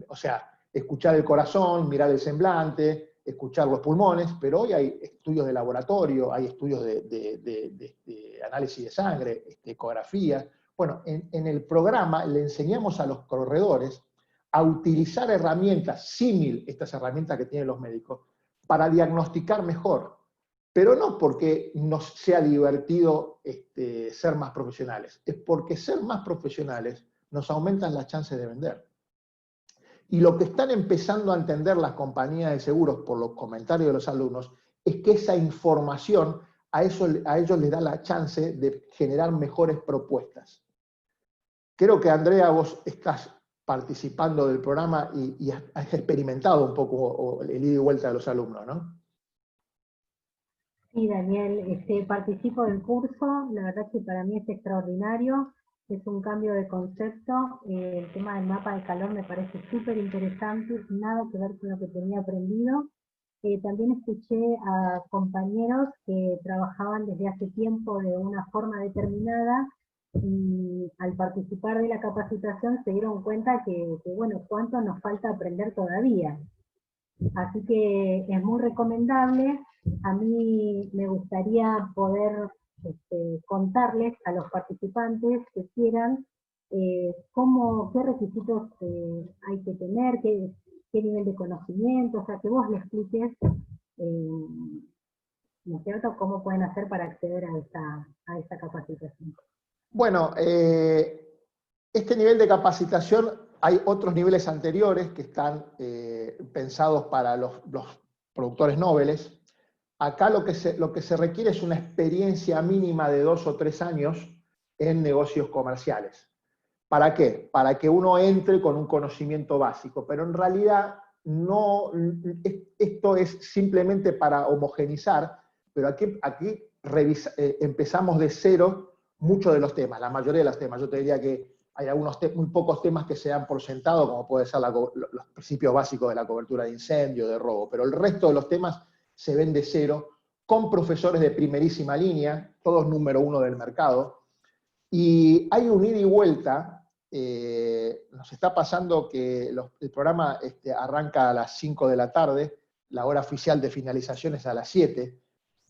O sea, escuchar el corazón, mirar el semblante, escuchar los pulmones, pero hoy hay estudios de laboratorio, hay estudios de análisis de sangre, ecografía. Bueno, en el programa le enseñamos a los corredores a utilizar herramientas símil, estas herramientas que tienen los médicos, para diagnosticar mejor. Pero no porque nos sea divertido ser más profesionales, es porque ser más profesionales nos aumentan las chances de vender. Y lo que están empezando a entender las compañías de seguros, por los comentarios de los alumnos, es que esa información a ellos les da la chance de generar mejores propuestas. Creo que, Andrea, vos estás participando del programa y has experimentado un poco el ida y vuelta de los alumnos, ¿no? Sí, Daniel, participo del curso, la verdad que para mí es extraordinario, es un cambio de concepto, el tema del mapa de calor me parece súper interesante, nada que ver con lo que tenía aprendido. También escuché a compañeros que trabajaban desde hace tiempo de una forma determinada y al participar de la capacitación se dieron cuenta que bueno, cuánto nos falta aprender todavía. Así que es muy recomendable. A mí me gustaría poder contarles a los participantes que quieran qué requisitos hay que tener, qué nivel de conocimiento, o sea, que vos le expliques, ¿no es cierto?, cómo pueden hacer para acceder a esta capacitación. Bueno, este nivel de capacitación, hay otros niveles anteriores que están pensados para los productores nobles. Acá lo que se requiere es una experiencia mínima de 2 o 3 años en negocios comerciales. ¿Para qué? Para que uno entre con un conocimiento básico, pero en realidad no, esto es simplemente para homogenizar, pero aquí empezamos de cero muchos de los temas, la mayoría de los temas. Yo te diría que hay muy pocos temas que se dan por sentado, como puede ser los principios básicos de la cobertura de incendio, de robo, pero el resto de los temas se ven de cero, con profesores de primerísima línea, todos número 1 del mercado, y hay un ida y vuelta. Nos está pasando que el programa arranca a las 5 de la tarde, la hora oficial de finalización es a las 7,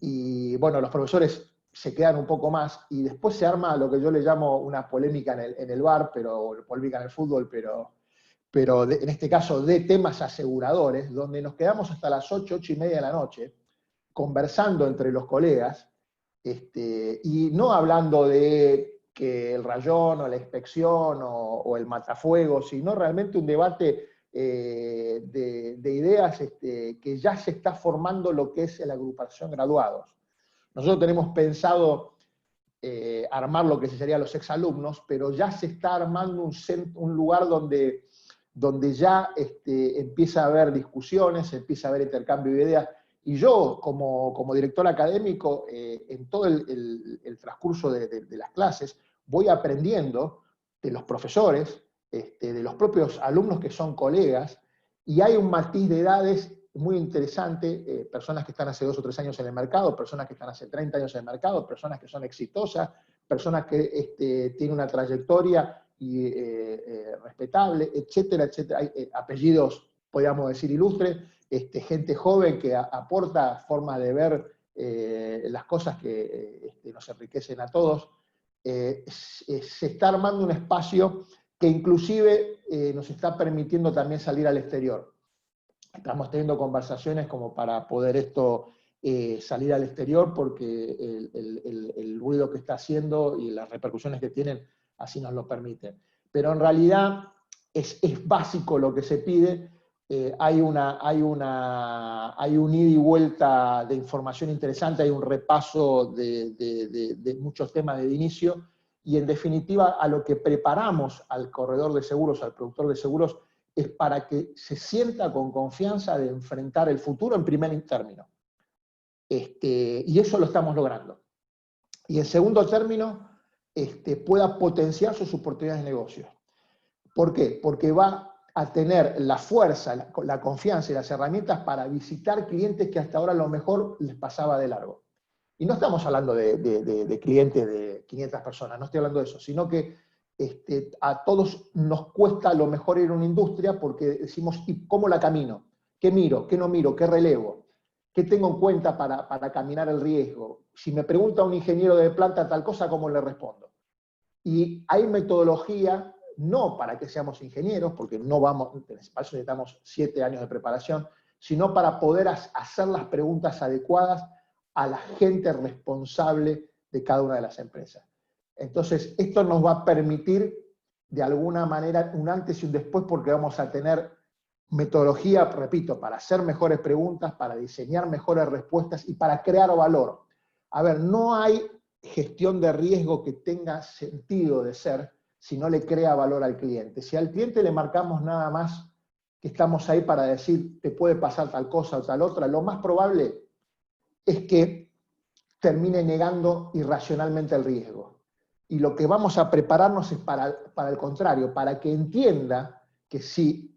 y bueno, los profesores se quedan un poco más, y después se arma lo que yo le llamo una polémica en el bar, pero polémica en el fútbol, pero en este caso de temas aseguradores, donde nos quedamos hasta las 8, 8 y media de la noche, conversando entre los colegas, y no hablando de que el rayón o la inspección o el matafuego, sino realmente un debate de ideas que ya se está formando lo que es la agrupación graduados. Nosotros tenemos pensado armar lo que serían los exalumnos, pero ya se está armando un lugar donde ya empieza a haber discusiones, empieza a haber intercambio de ideas, y yo como director académico, en todo el transcurso de las clases, voy aprendiendo de los profesores, de los propios alumnos que son colegas, y hay un matiz de edades muy interesante, personas que están hace 2 o 3 años en el mercado, personas que están hace 30 años en el mercado, personas que son exitosas, personas que tienen una trayectoria respetable, etcétera, etcétera. Hay apellidos, podríamos decir, ilustres, gente joven que aporta formas de ver las cosas que nos enriquecen a todos. Se está armando un espacio que inclusive nos está permitiendo también salir al exterior. Estamos teniendo conversaciones como para poder salir al exterior, porque el ruido que está haciendo y las repercusiones que tienen así nos lo permiten. Pero en realidad es básico lo que se pide. Hay un ida y vuelta de información interesante, hay un repaso de muchos temas de inicio, y en definitiva a lo que preparamos al corredor de seguros, al productor de seguros, es para que se sienta con confianza de enfrentar el futuro en primer término. Y eso lo estamos logrando. Y en segundo término, pueda potenciar sus oportunidades de negocio. ¿Por qué? Porque va a tener la fuerza, la confianza y las herramientas para visitar clientes que hasta ahora a lo mejor les pasaba de largo. Y no estamos hablando de clientes de 500 personas, no estoy hablando de eso, sino que a todos nos cuesta a lo mejor ir a una industria porque decimos, ¿y cómo la camino? ¿Qué miro? ¿Qué no miro? ¿Qué relevo? ¿Qué tengo en cuenta para caminar el riesgo? Si me pregunta un ingeniero de planta tal cosa, ¿cómo le respondo? Y hay metodología, no para que seamos ingenieros, porque no vamos, para eso necesitamos 7 años de preparación, sino para poder hacer las preguntas adecuadas a la gente responsable de cada una de las empresas. Entonces, esto nos va a permitir, de alguna manera, un antes y un después, porque vamos a tener metodología, repito, para hacer mejores preguntas, para diseñar mejores respuestas y para crear valor. A ver, no hay gestión de riesgo que tenga sentido de ser si no le crea valor al cliente. Si al cliente le marcamos nada más que estamos ahí para decir, te puede pasar tal cosa o tal otra, lo más probable es que termine negando irracionalmente el riesgo. Y lo que vamos a prepararnos es para el contrario, para que entienda que si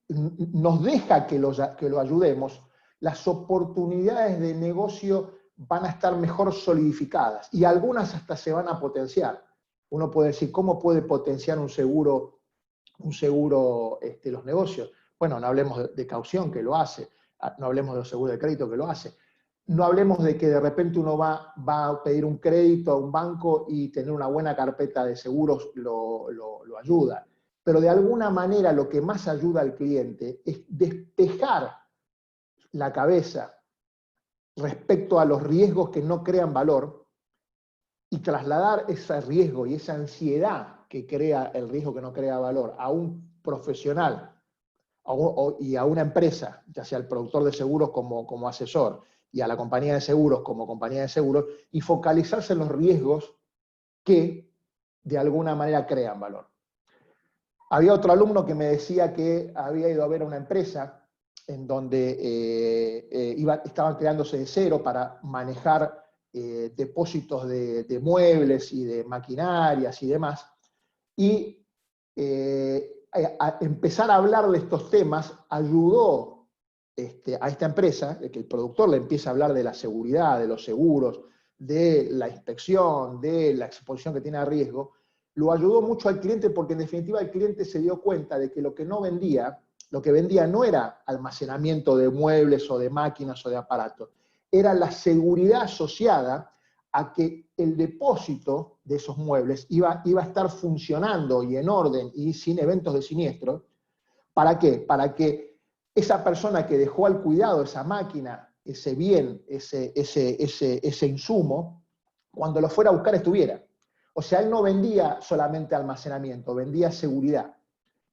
nos deja que lo ayudemos, las oportunidades de negocio van a estar mejor solidificadas y algunas hasta se van a potenciar. Uno puede decir, ¿cómo puede potenciar un seguro los negocios? Bueno, no hablemos de caución, que lo hace, no hablemos de los seguros de crédito, que lo hace. No hablemos de que de repente uno va a pedir un crédito a un banco y tener una buena carpeta de seguros lo ayuda. Pero de alguna manera lo que más ayuda al cliente es despejar la cabeza respecto a los riesgos que no crean valor y trasladar ese riesgo y esa ansiedad que crea el riesgo que no crea valor a un profesional y a una empresa, ya sea el productor de seguros como asesor, y a la compañía de seguros como compañía de seguros, y focalizarse en los riesgos que de alguna manera crean valor. Había otro alumno que me decía que había ido a ver a una empresa en donde estaban creándose de cero para manejar depósitos de muebles y de maquinarias y demás, y a empezar a hablar de estos temas ayudó a esta empresa, que el productor le empieza a hablar de la seguridad, de los seguros, de la inspección, de la exposición que tiene a riesgo, lo ayudó mucho al cliente porque en definitiva el cliente se dio cuenta de que lo que no vendía, Lo que vendía no era almacenamiento de muebles o de máquinas o de aparatos, era la seguridad asociada a que el depósito de esos muebles iba a estar funcionando y en orden y sin eventos de siniestro. ¿Para qué? Para que esa persona que dejó al cuidado esa máquina, ese bien, ese insumo, cuando lo fuera a buscar estuviera. O sea, él no vendía solamente almacenamiento, vendía seguridad.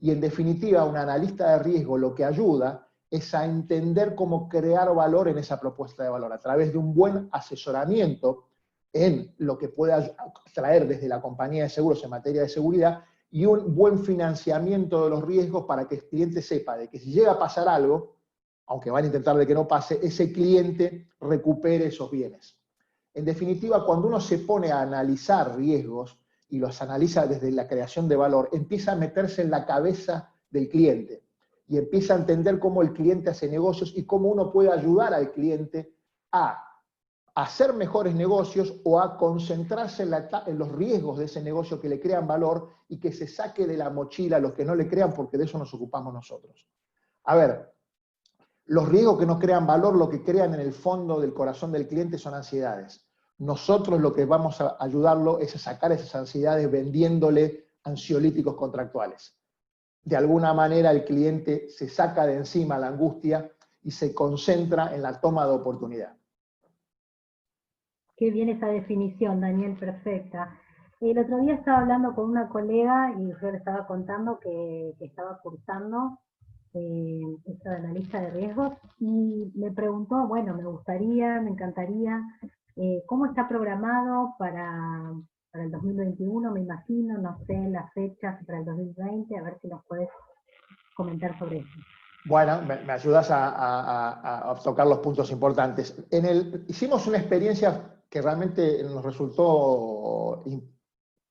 Y en definitiva, un analista de riesgo lo que ayuda es a entender cómo crear valor en esa propuesta de valor, a través de un buen asesoramiento en lo que pueda traer desde la compañía de seguros en materia de seguridad, y un buen financiamiento de los riesgos para que el cliente sepa de que si llega a pasar algo, aunque van a intentar de que no pase, ese cliente recupere esos bienes. En definitiva, cuando uno se pone a analizar riesgos y los analiza desde la creación de valor, empieza a meterse en la cabeza del cliente y empieza a entender cómo el cliente hace negocios y cómo uno puede ayudar al cliente a hacer mejores negocios o a concentrarse en los riesgos de ese negocio que le crean valor y que se saque de la mochila los que no le crean, porque de eso nos ocupamos nosotros. A ver, los riesgos que no crean valor, lo que crean en el fondo del corazón del cliente son ansiedades. Nosotros lo que vamos a ayudarlo es a sacar esas ansiedades vendiéndole ansiolíticos contractuales. De alguna manera el cliente se saca de encima la angustia y se concentra en la toma de oportunidad. Qué bien esa definición, Daniel, perfecta. El otro día estaba hablando con una colega y yo le estaba contando que estaba cursando esto de analista de riesgos y me preguntó, bueno, me encantaría, ¿cómo está programado para el 2021? Me imagino, no sé las fechas para el 2020, a ver si nos puedes comentar sobre eso. Bueno, me ayudas a tocar los puntos importantes. Hicimos una experiencia que realmente nos resultó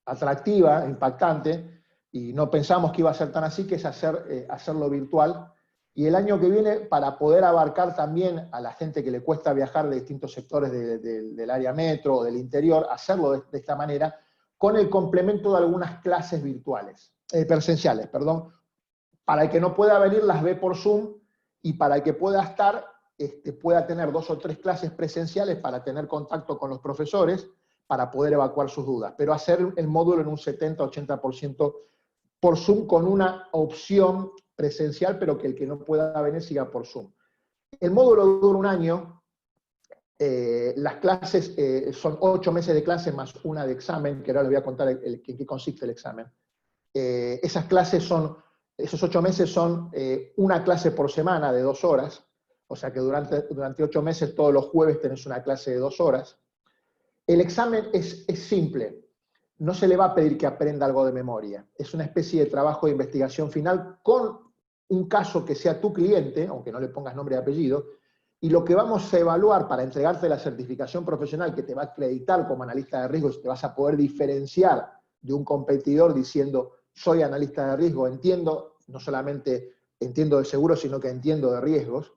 atractiva, impactante, y no pensamos que iba a ser tan así, que es hacerlo virtual. Y el año que viene, para poder abarcar también a la gente que le cuesta viajar de distintos sectores del área metro o del interior, hacerlo de esta manera, con el complemento de algunas clases virtuales, presenciales, perdón. Para el que no pueda venir, las ve por Zoom, y para el que pueda estar, pueda tener 2 o 3 clases presenciales para tener contacto con los profesores, para poder evacuar sus dudas. Pero hacer el módulo en un 70-80% por Zoom, con una opción presencial, pero que el que no pueda venir siga por Zoom. El módulo dura 1 año, las clases son 8 meses de clase más una de examen, que ahora les voy a contar en qué consiste el examen. Esas clases esos 8 meses son una clase por semana de 2 horas, o sea que durante 8 meses todos los jueves tenés una clase de 2 horas. El examen es simple, no se le va a pedir que aprenda algo de memoria, es una especie de trabajo de investigación final con un caso que sea tu cliente, aunque no le pongas nombre y apellido, y lo que vamos a evaluar para entregarte la certificación profesional que te va a acreditar como analista de riesgos, te vas a poder diferenciar de un competidor diciendo, soy analista de riesgo, entiendo, no solamente entiendo de seguros, sino que entiendo de riesgos.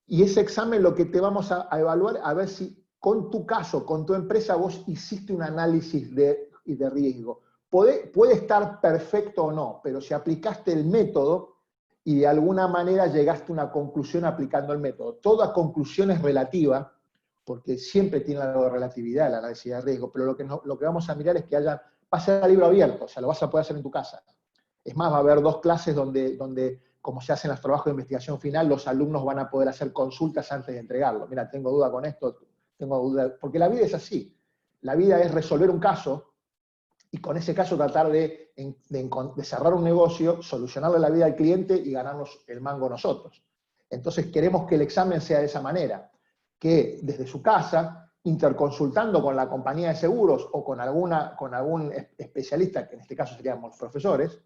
Y ese examen lo que te vamos a evaluar, a ver si con tu caso, con tu empresa, vos hiciste un análisis de riesgo. Puede estar perfecto o no, pero si aplicaste el método y de alguna manera llegaste a una conclusión aplicando el método. Toda conclusión es relativa, porque siempre tiene algo de relatividad el análisis de riesgo, pero lo que vamos a mirar es que va a ser a libro abierto, o sea, lo vas a poder hacer en tu casa. Es más, va a haber 2 clases donde, como se hacen los trabajos de investigación final, los alumnos van a poder hacer consultas antes de entregarlo. Mira, tengo duda con esto, tengo duda, porque la vida es así. La vida es resolver un caso y con ese caso tratar de cerrar un negocio, solucionarle la vida al cliente y ganarnos el mango nosotros. Entonces queremos que el examen sea de esa manera, que desde su casa, interconsultando con la compañía de seguros o con algún especialista, que en este caso seríamos los profesores,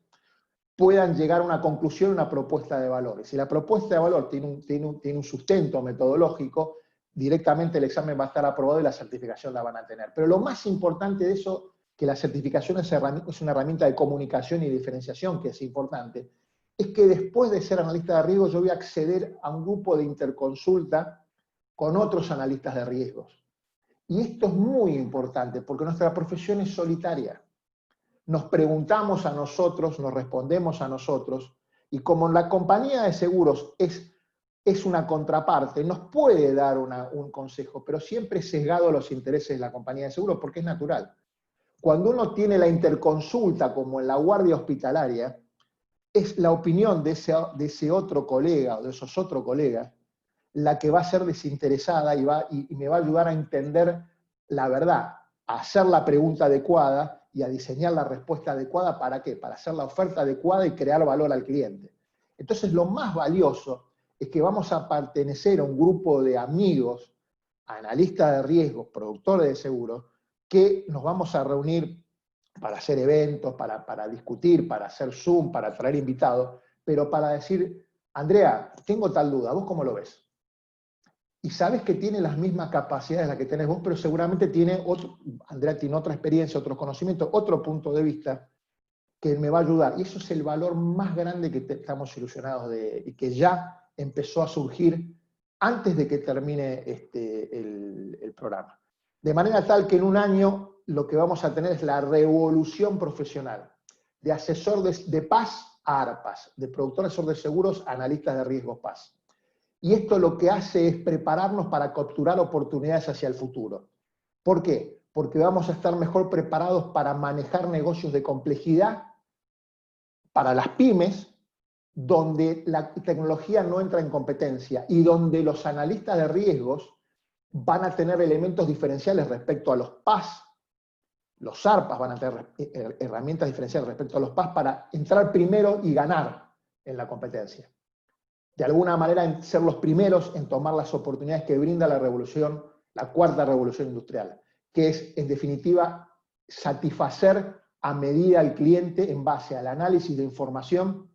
puedan llegar a una conclusión, una propuesta de valor. Y si la propuesta de valor tiene un sustento metodológico, directamente el examen va a estar aprobado y la certificación la van a tener. Pero lo más importante de eso, que la certificación es una herramienta de comunicación y diferenciación, que es importante, es que después de ser analista de riesgo yo voy a acceder a un grupo de interconsulta con otros analistas de riesgos. Y esto es muy importante, porque nuestra profesión es solitaria. Nos preguntamos a nosotros, nos respondemos a nosotros, Y como la compañía de seguros es una contraparte, nos puede dar un consejo, pero siempre sesgado a los intereses de la compañía de seguros, porque es natural. Cuando uno tiene la interconsulta, como en la guardia hospitalaria, es la opinión de ese otro colega o de esos otros colegas la que va a ser desinteresada y me va a ayudar a entender la verdad, a hacer la pregunta adecuada y a diseñar la respuesta adecuada. ¿Para qué? Para hacer la oferta adecuada y crear valor al cliente. Entonces, lo más valioso es que vamos a pertenecer a un grupo de amigos, analistas de riesgos, productores de seguros, que nos vamos a reunir para hacer eventos, para discutir, para hacer Zoom, para traer invitados, pero para decir, Andrea, tengo tal duda, ¿vos cómo lo ves? Y sabes que tiene las mismas capacidades las que tenés vos, pero seguramente Andrea tiene otra experiencia, otro conocimiento, otro punto de vista que me va a ayudar. Y eso es el valor más grande que estamos ilusionados y que ya empezó a surgir antes de que termine el programa. De manera tal que en un año lo que vamos a tener es la revolución profesional, de asesor de PAS a ARPAS, de productor asesor de seguros a analistas de riesgos PAS. Y esto lo que hace es prepararnos para capturar oportunidades hacia el futuro. ¿Por qué? Porque vamos a estar mejor preparados para manejar negocios de complejidad para las pymes, donde la tecnología no entra en competencia y donde los analistas de riesgos van a tener elementos diferenciales respecto a los PAS. Los ARPAs van a tener herramientas diferenciales respecto a los PAS para entrar primero y ganar en la competencia. De alguna manera, ser los primeros en tomar las oportunidades que brinda la revolución, la cuarta revolución industrial, que es, en definitiva, satisfacer a medida al cliente en base al análisis de información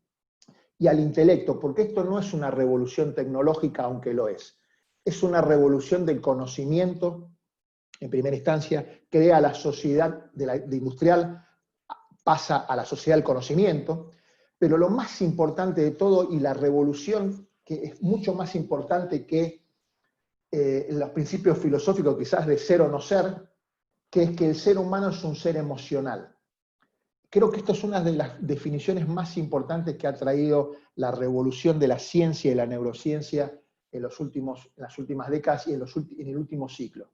y al intelecto, porque esto no es una revolución tecnológica, aunque lo es. Es una revolución del conocimiento, en primera instancia, crea la sociedad de industrial, pasa a la sociedad del conocimiento, pero lo más importante de todo, y la revolución, que es mucho más importante que los principios filosóficos quizás de ser o no ser, que es que el ser humano es un ser emocional. Creo que esto es una de las definiciones más importantes que ha traído la revolución de la ciencia y la neurociencia en las últimas décadas y en el último ciclo.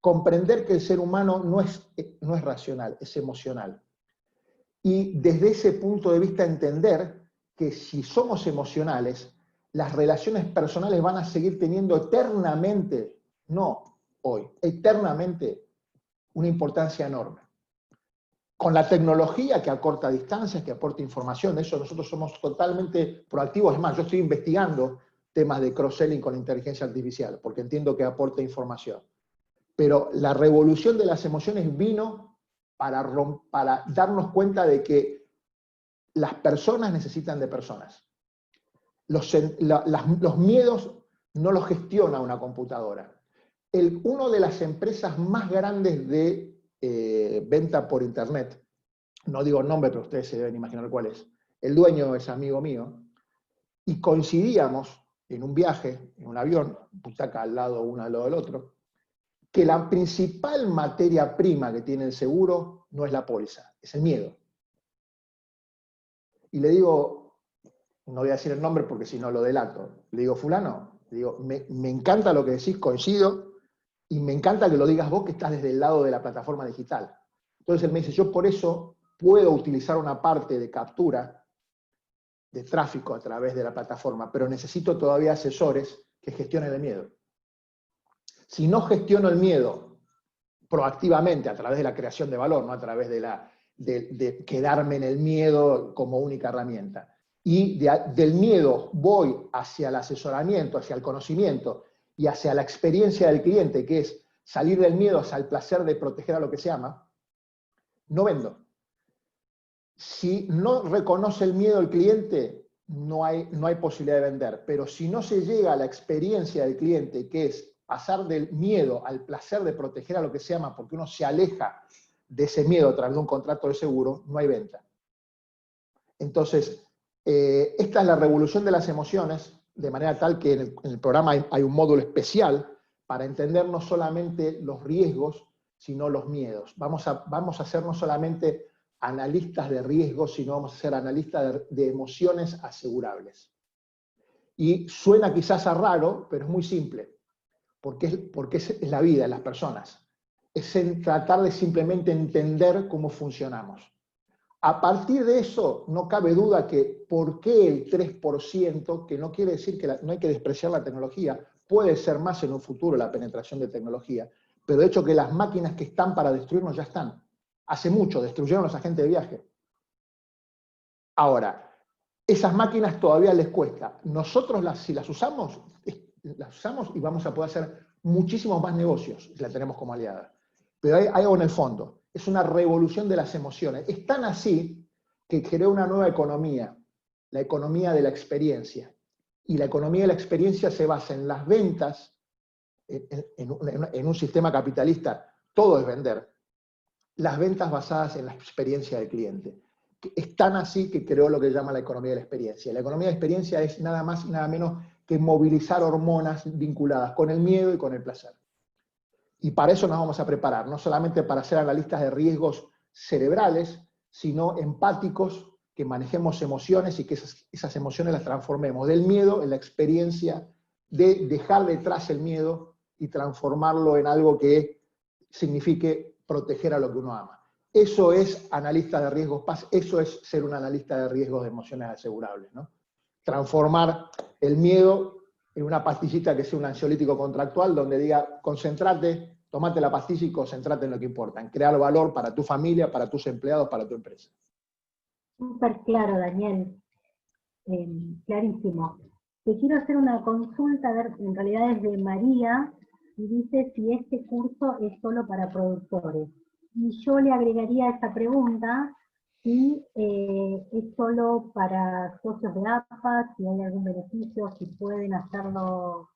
Comprender que el ser humano no es racional, es emocional. Y desde ese punto de vista entender que si somos emocionales, las relaciones personales van a seguir teniendo eternamente, no hoy, eternamente, una importancia enorme. Con la tecnología que acorta distancias, que aporta información, eso nosotros somos totalmente proactivos. Es más, yo estoy investigando temas de cross-selling con la inteligencia artificial, porque entiendo que aporta información. Pero la revolución de las emociones vino para darnos cuenta de que las personas necesitan de personas. Los miedos no los gestiona una computadora. Una de las empresas más grandes de venta por internet, no digo el nombre, pero ustedes se deben imaginar cuál es, el dueño es amigo mío, y coincidíamos en un viaje, en un avión, butaca al lado uno al lado del otro, que la principal materia prima que tiene el seguro no es la póliza, es el miedo. Y le digo, no voy a decir el nombre porque si no lo delato, le digo, fulano, le digo, me encanta lo que decís, coincido, y me encanta que lo digas vos que estás desde el lado de la plataforma digital. Entonces él me dice, yo por eso puedo utilizar una parte de captura de tráfico a través de la plataforma, pero necesito todavía asesores que gestionen el miedo. Si no gestiono el miedo proactivamente a través de la creación de valor, no a través de quedarme en el miedo como única herramienta, y del miedo voy hacia el asesoramiento, hacia el conocimiento y hacia la experiencia del cliente, que es salir del miedo hacia el placer de proteger a lo que se ama, no vendo. Si no reconoce el miedo el cliente, no hay posibilidad de vender. Pero si no se llega a la experiencia del cliente, que es pasar del miedo al placer de proteger a lo que se ama, porque uno se aleja de ese miedo a través de un contrato de seguro, no hay venta. Entonces, esta es la revolución de las emociones, de manera tal que en el programa hay un módulo especial para entender no solamente los riesgos, sino los miedos. Vamos a hacer no solamente analistas de riesgo, sino vamos a ser analistas de emociones asegurables. Y suena quizás a raro, pero es muy simple, porque es la vida de las personas. Es tratar de simplemente entender cómo funcionamos. A partir de eso, no cabe duda que por qué el 3%, que no quiere decir que no hay que despreciar la tecnología, puede ser más en un futuro la penetración de tecnología, pero de hecho que las máquinas que están para destruirnos ya están. Hace mucho destruyeron los agentes de viaje. Ahora, esas máquinas todavía les cuesta. Nosotros si las usamos y vamos a poder hacer muchísimos más negocios si la tenemos como aliada. Pero hay algo en el fondo. Es una revolución de las emociones. Es tan así que creó una nueva economía, la economía de la experiencia. Y la economía de la experiencia se basa en las ventas, en un sistema capitalista, todo es vender. Las ventas basadas en la experiencia del cliente. Es tan así que creó lo que llama la economía de la experiencia. La economía de la experiencia es nada más y nada menos que movilizar hormonas vinculadas con el miedo y con el placer. Y para eso nos vamos a preparar, no solamente para ser analistas de riesgos cerebrales, sino empáticos, que manejemos emociones y que esas emociones las transformemos del miedo en la experiencia de dejar detrás el miedo y transformarlo en algo que signifique proteger a lo que uno ama. Eso es analista de riesgos paz, eso es ser un analista de riesgos de emociones asegurables, ¿no? Transformar el miedo en una pastillita que sea un ansiolítico contractual donde diga, concéntrate, tomate la pastilla y concéntrate en lo que importa, en crear valor para tu familia, para tus empleados, para tu empresa. Súper claro, Daniel. Clarísimo. Te quiero hacer una consulta, a ver, en realidad es de María, y dice si este curso es solo para productores. Y yo le agregaría esta pregunta, si es solo para socios de APA, si hay algún beneficio, si pueden hacerlo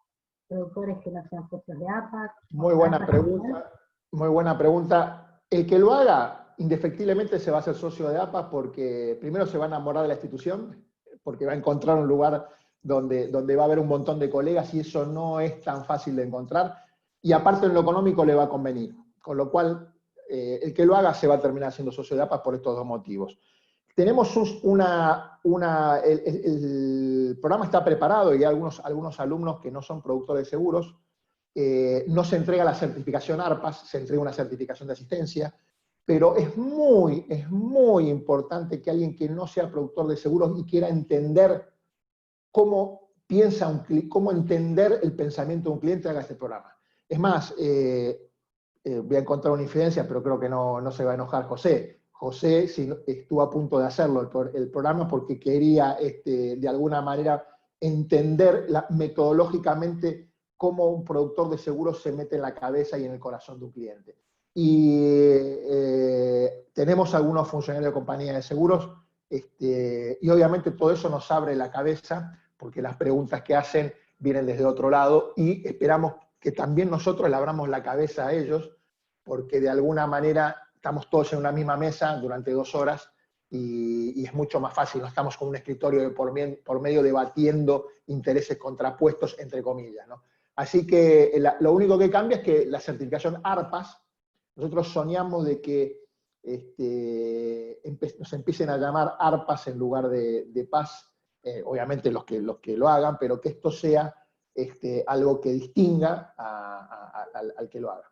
productores que no sean socios de APA. Muy buena pregunta, muy buena pregunta. El que lo haga, indefectiblemente se va a hacer socio de APA porque primero se va a enamorar de la institución, porque va a encontrar un lugar donde va a haber un montón de colegas y eso no es tan fácil de encontrar. Y aparte en lo económico le va a convenir. Con lo cual, el que lo haga se va a terminar siendo socio de APA por estos dos motivos. Tenemos el programa está preparado y hay algunos alumnos que no son productores de seguros. No se entrega la certificación ARPAS, se entrega una certificación de asistencia, pero es muy importante que alguien que no sea productor de seguros y quiera entender cómo cómo entender el pensamiento de un cliente haga este programa. Es más, voy a encontrar una infidencia, pero creo que no se va a enojar José. José estuvo a punto de hacerlo el programa porque quería de alguna manera entender metodológicamente cómo un productor de seguros se mete en la cabeza y en el corazón de un cliente. Y tenemos algunos funcionarios de compañías de seguros y obviamente todo eso nos abre la cabeza porque las preguntas que hacen vienen desde otro lado y esperamos que también nosotros le abramos la cabeza a ellos porque de alguna manera estamos todos en una misma mesa durante 2 horas y es mucho más fácil, no estamos con un escritorio por medio debatiendo intereses contrapuestos, entre comillas, ¿no? Así que lo único que cambia es que la certificación ARPAS, nosotros soñamos de que nos empiecen a llamar ARPAS en lugar de PAS, obviamente los que lo hagan, pero que esto sea algo que distinga al que lo haga.